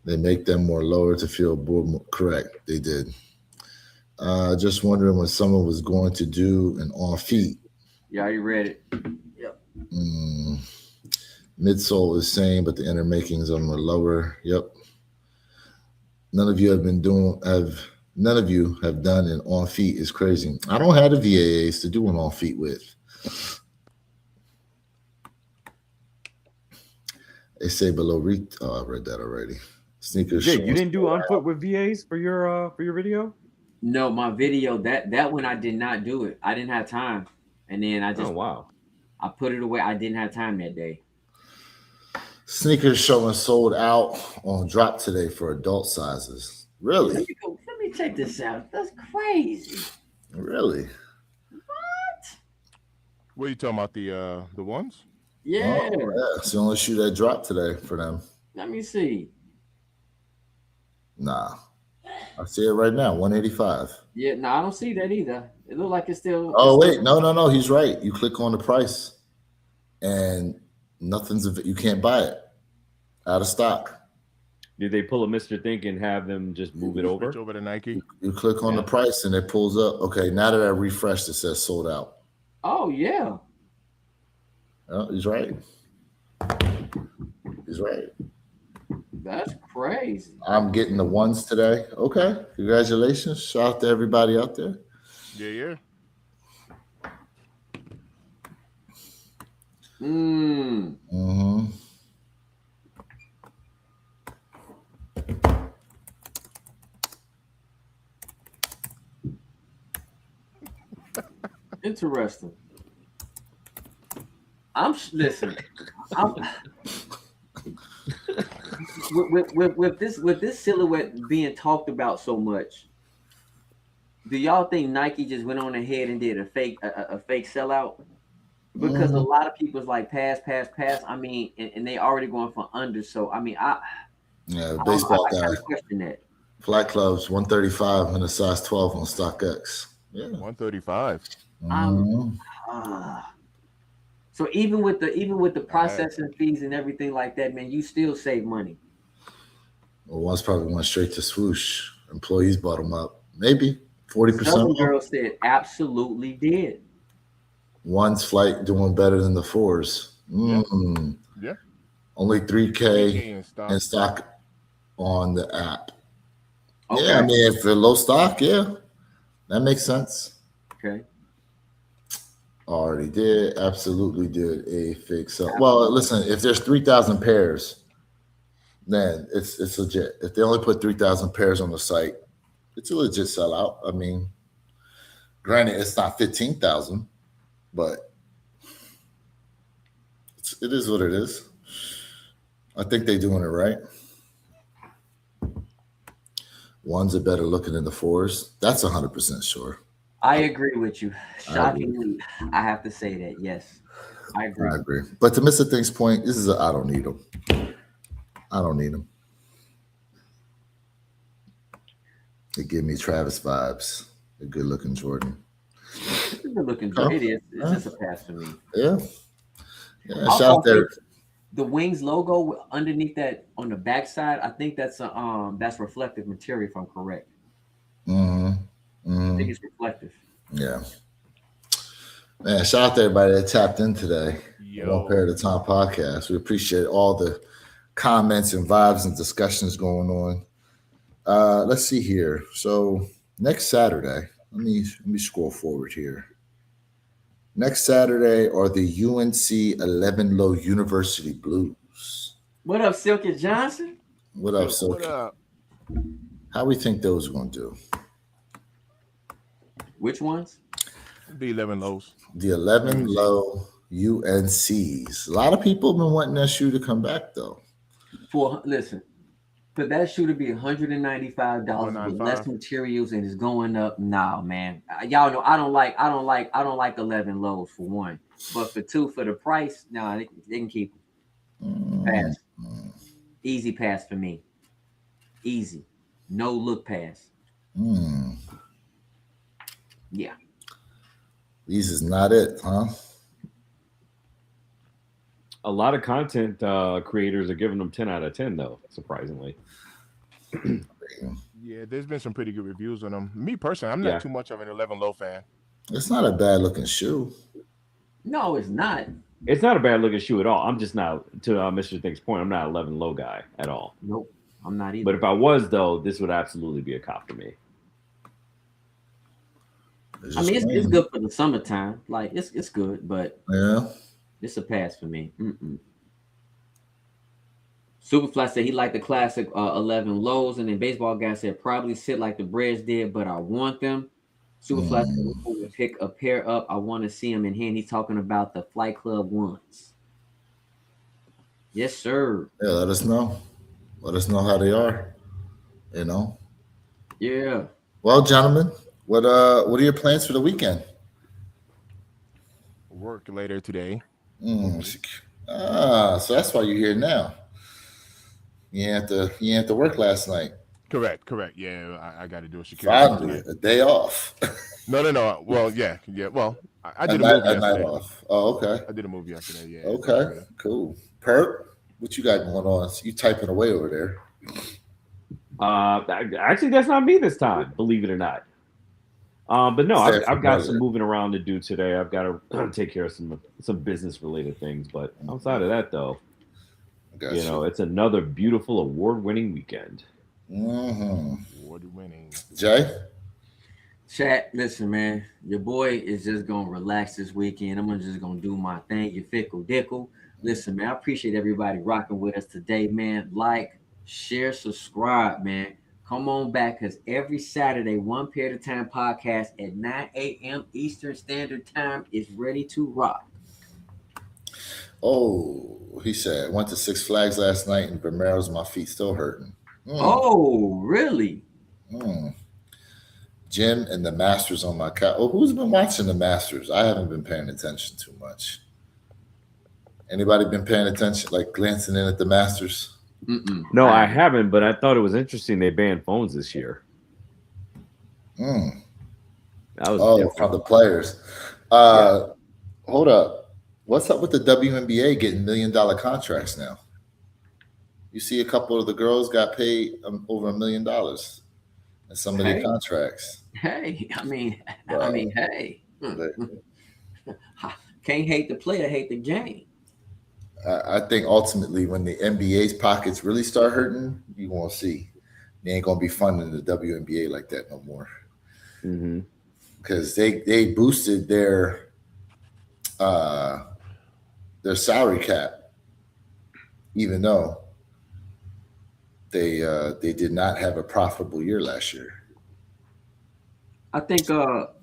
Speaker 2: They make them more lower to feel more correct. They did. Just wondering when someone was going to do an on feet.
Speaker 1: Yeah, you read it. Yep.
Speaker 2: Midsole is same, but the inner makings of them are lower. Yep. None of you have done an on feet is crazy. I don't have the VAAs to do an on feet with. They say below I read that already. Sneakers.
Speaker 4: Jay, you didn't do on foot with VAs for your video?
Speaker 1: No, my video that one I did not do it. I didn't have time, and then I just
Speaker 4: Oh wow.
Speaker 1: I put it away. I didn't have time that day.
Speaker 2: Sneakers showing sold out on drop today for adult sizes. Really?
Speaker 1: Let me check this out. That's crazy.
Speaker 2: Really?
Speaker 3: What are you talking about? The ones?
Speaker 1: Yeah.
Speaker 2: Oh, yeah. It's the only shoe that dropped today for them.
Speaker 1: Let me see.
Speaker 2: Nah. I see it right now, 185.
Speaker 1: Yeah, no, I don't see that either. It looked like it's still.
Speaker 2: Oh, wait. No. He's right. You click on the price and you can't buy it. Out of stock.
Speaker 4: Did they pull a Mr. Think and have them just move it over?
Speaker 3: Switch over to Nike.
Speaker 2: You click on the price and it pulls up. Okay, now that I refreshed, it says sold out.
Speaker 1: Oh, yeah.
Speaker 2: Oh, he's right. He's right.
Speaker 1: That's crazy.
Speaker 2: I'm getting the ones today. Okay. Congratulations. Shout out to everybody out there.
Speaker 3: Yeah.
Speaker 2: Mm-hmm.
Speaker 1: Interesting. Listen. With this silhouette being talked about so much, do y'all think Nike just went on ahead and did a fake sellout? Because a lot of people's like pass. I mean, and they already going for under. So I mean,
Speaker 2: baseball guy.
Speaker 1: I question that.
Speaker 2: Flat Clubs 135 and a size 12 on StockX. Yeah,
Speaker 3: 135.
Speaker 1: So even with the processing fees and everything like that, man, you still save money.
Speaker 2: Well, one's probably went straight to Swoosh. Employees bought them up. Maybe 40%.
Speaker 1: Some girl said absolutely did.
Speaker 2: One's flight doing better than the fours.
Speaker 3: Yeah.
Speaker 2: Only 3K in stock on the app.
Speaker 1: Okay.
Speaker 2: Yeah, I mean, if they're low stock, yeah, that makes sense.
Speaker 1: Okay.
Speaker 2: Already did, absolutely did a fix up. Well, listen, if there's 3,000 pairs, then it's legit. If they only put 3,000 pairs on the site, it's a legit sellout. I mean, granted, it's not 15,000, but it is what it is. I think they're doing it right. Ones are better looking than the fours. That's 100% sure.
Speaker 1: I agree with you. Shockingly, I have to say that. Yes, I agree.
Speaker 2: I agree. But to Mr. Thing's point, this is I don't need them. I don't need them. They give me Travis vibes. A good looking Jordan.
Speaker 1: It's a good looking Jordan. It is. It's just a pass for me.
Speaker 2: Yeah. Shout out there.
Speaker 1: The Wings logo underneath that on the backside, I think that's reflective material, if I'm correct. I think it's reflective.
Speaker 2: Yeah. Man, shout out to everybody that tapped in today. One Pair at a Time podcast. We appreciate all the comments and vibes and discussions going on. Let's see here. So next Saturday, let me scroll forward here. Next Saturday are the UNC 11 Low University Blues.
Speaker 1: What up, Silky Johnson?
Speaker 2: What up, Silky? How we think those are going to do?
Speaker 1: Which ones?
Speaker 3: The 11 lows.
Speaker 2: The 11 low UNCs. A lot of people have been wanting that shoe to come back, though.
Speaker 1: Listen, for that shoe to be $195 with less materials and it's going up, nah, man. Y'all know I don't like 11 lows for one, but for two, for the price, nah, they can keep them. Pass. Easy pass for me. Easy. No look pass. Yeah.
Speaker 2: These is not it, huh?
Speaker 4: A lot of content creators are giving them 10 out of 10, though, surprisingly.
Speaker 3: Yeah, there's been some pretty good reviews on them. Me personally, I'm not too much of an 11 low fan.
Speaker 2: It's not a bad looking shoe.
Speaker 1: No, it's not.
Speaker 4: It's not a bad looking shoe at all. I'm just not, to Mr. Think's point, I'm not an 11 low guy at all.
Speaker 1: Nope, I'm not either.
Speaker 4: But if I was, though, this would absolutely be a cop for me.
Speaker 1: I mean, it's good for the summertime. Like, it's good, but
Speaker 2: yeah,
Speaker 1: it's a pass for me. Superfly said he liked the classic 11 lows, and then Baseball Guy said probably sit like the Breads did, but I want them. Superfly will pick a pair up. I want to see him in hand. He's talking about the Flight Club ones. Yes, sir.
Speaker 2: Yeah, let us know. Let us know how they are. You know.
Speaker 1: Yeah.
Speaker 2: Well, gentlemen, what are your plans for the weekend?
Speaker 3: Work later today.
Speaker 2: So that's why you're here now. You had to work last night.
Speaker 3: Correct. Yeah, I got to do a security.
Speaker 2: Finally, a day off.
Speaker 3: No. Well, yeah. Well, I did
Speaker 2: a
Speaker 3: a movie
Speaker 2: night
Speaker 3: yesterday.
Speaker 2: off. Oh, okay.
Speaker 3: I did a movie yesterday. Yeah.
Speaker 2: Okay, cool. Perk, what you got going on? So you typing away over there?
Speaker 4: Actually, that's not me this time. Believe it or not. But no, I've got some moving around to do today. I've got to take care of some business related things. But outside of that, though, it's another beautiful award-winning weekend.
Speaker 3: Award-winning.
Speaker 2: Jay?
Speaker 1: Chat, listen, man. Your boy is just gonna relax this weekend. I'm just gonna do my thing. You fickle dickle. Listen, man. I appreciate everybody rocking with us today, man. Like, share, subscribe, man. Come on back, because every Saturday, One Pair at a Time podcast at 9 a.m. Eastern Standard Time is ready to rock.
Speaker 2: Oh, he said, went to Six Flags last night and Vermeer's my feet still hurting.
Speaker 1: Oh, really?
Speaker 2: Jim and the Masters on my couch. Oh, who's been watching the Masters? I haven't been paying attention too much. Anybody been paying attention, like glancing in at the Masters?
Speaker 4: No, I haven't, but I thought it was interesting they banned phones this year.
Speaker 2: That
Speaker 4: was
Speaker 2: from the players. Hold up. What's up with the WNBA getting $1 million contracts now? You see a couple of the girls got paid over $1 million in some of their contracts.
Speaker 1: Hey, I mean, hey. Can't hate the player, hate the game.
Speaker 2: I think ultimately when the NBA's pockets really start hurting, you won't see. They ain't going to be funding the WNBA like that no more. Because they boosted their salary cap, even though they did not have a profitable year last year.
Speaker 1: I think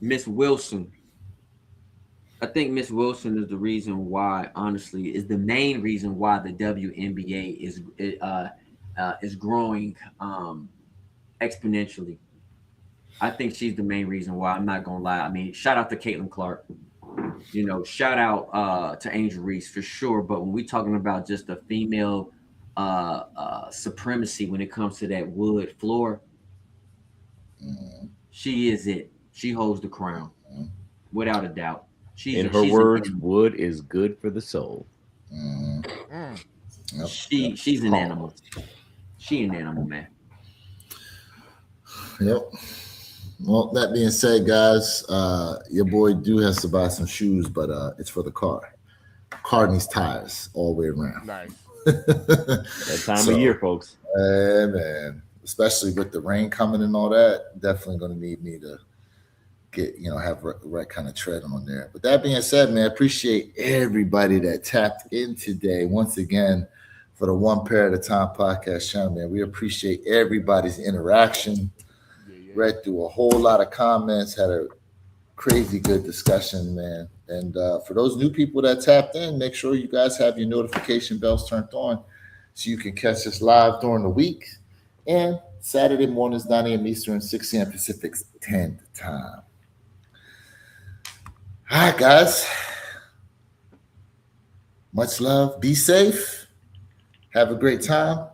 Speaker 1: Miss Wilson is the reason why, honestly, is the main reason why the WNBA is growing exponentially. I think she's the main reason why. I'm not gonna lie. I mean, shout out to Caitlin Clark. Shout out to Angel Reese for sure. But when we're talking about just the female supremacy when it comes to that wood floor, she is it. She holds the crown, without a doubt.
Speaker 4: In her words, wood is good for the soul.
Speaker 2: Yep.
Speaker 1: She's an animal. She an animal, man.
Speaker 2: Yep. Well, that being said, guys, your boy has to buy some shoes, but it's for the car. Car needs tires all the way around.
Speaker 3: Nice.
Speaker 4: That time of year, folks.
Speaker 2: Man, especially with the rain coming and all that, definitely going to need me to get, have right kind of tread on there. But that being said, man, appreciate everybody that tapped in today. Once again, for the One Pair at a Time podcast channel, man, we appreciate everybody's interaction. Read through a whole lot of comments, had a crazy good discussion, man. And for those new people that tapped in, make sure you guys have your notification bells turned on so you can catch us live during the week. And Saturday mornings, 9 a.m. Eastern, 6 a.m. Pacific Standard Time. All right, guys. Much love. Be safe. Have a great time.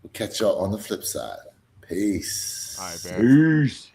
Speaker 2: We'll catch y'all on the flip side. Peace.
Speaker 3: All right, man.
Speaker 4: Peace.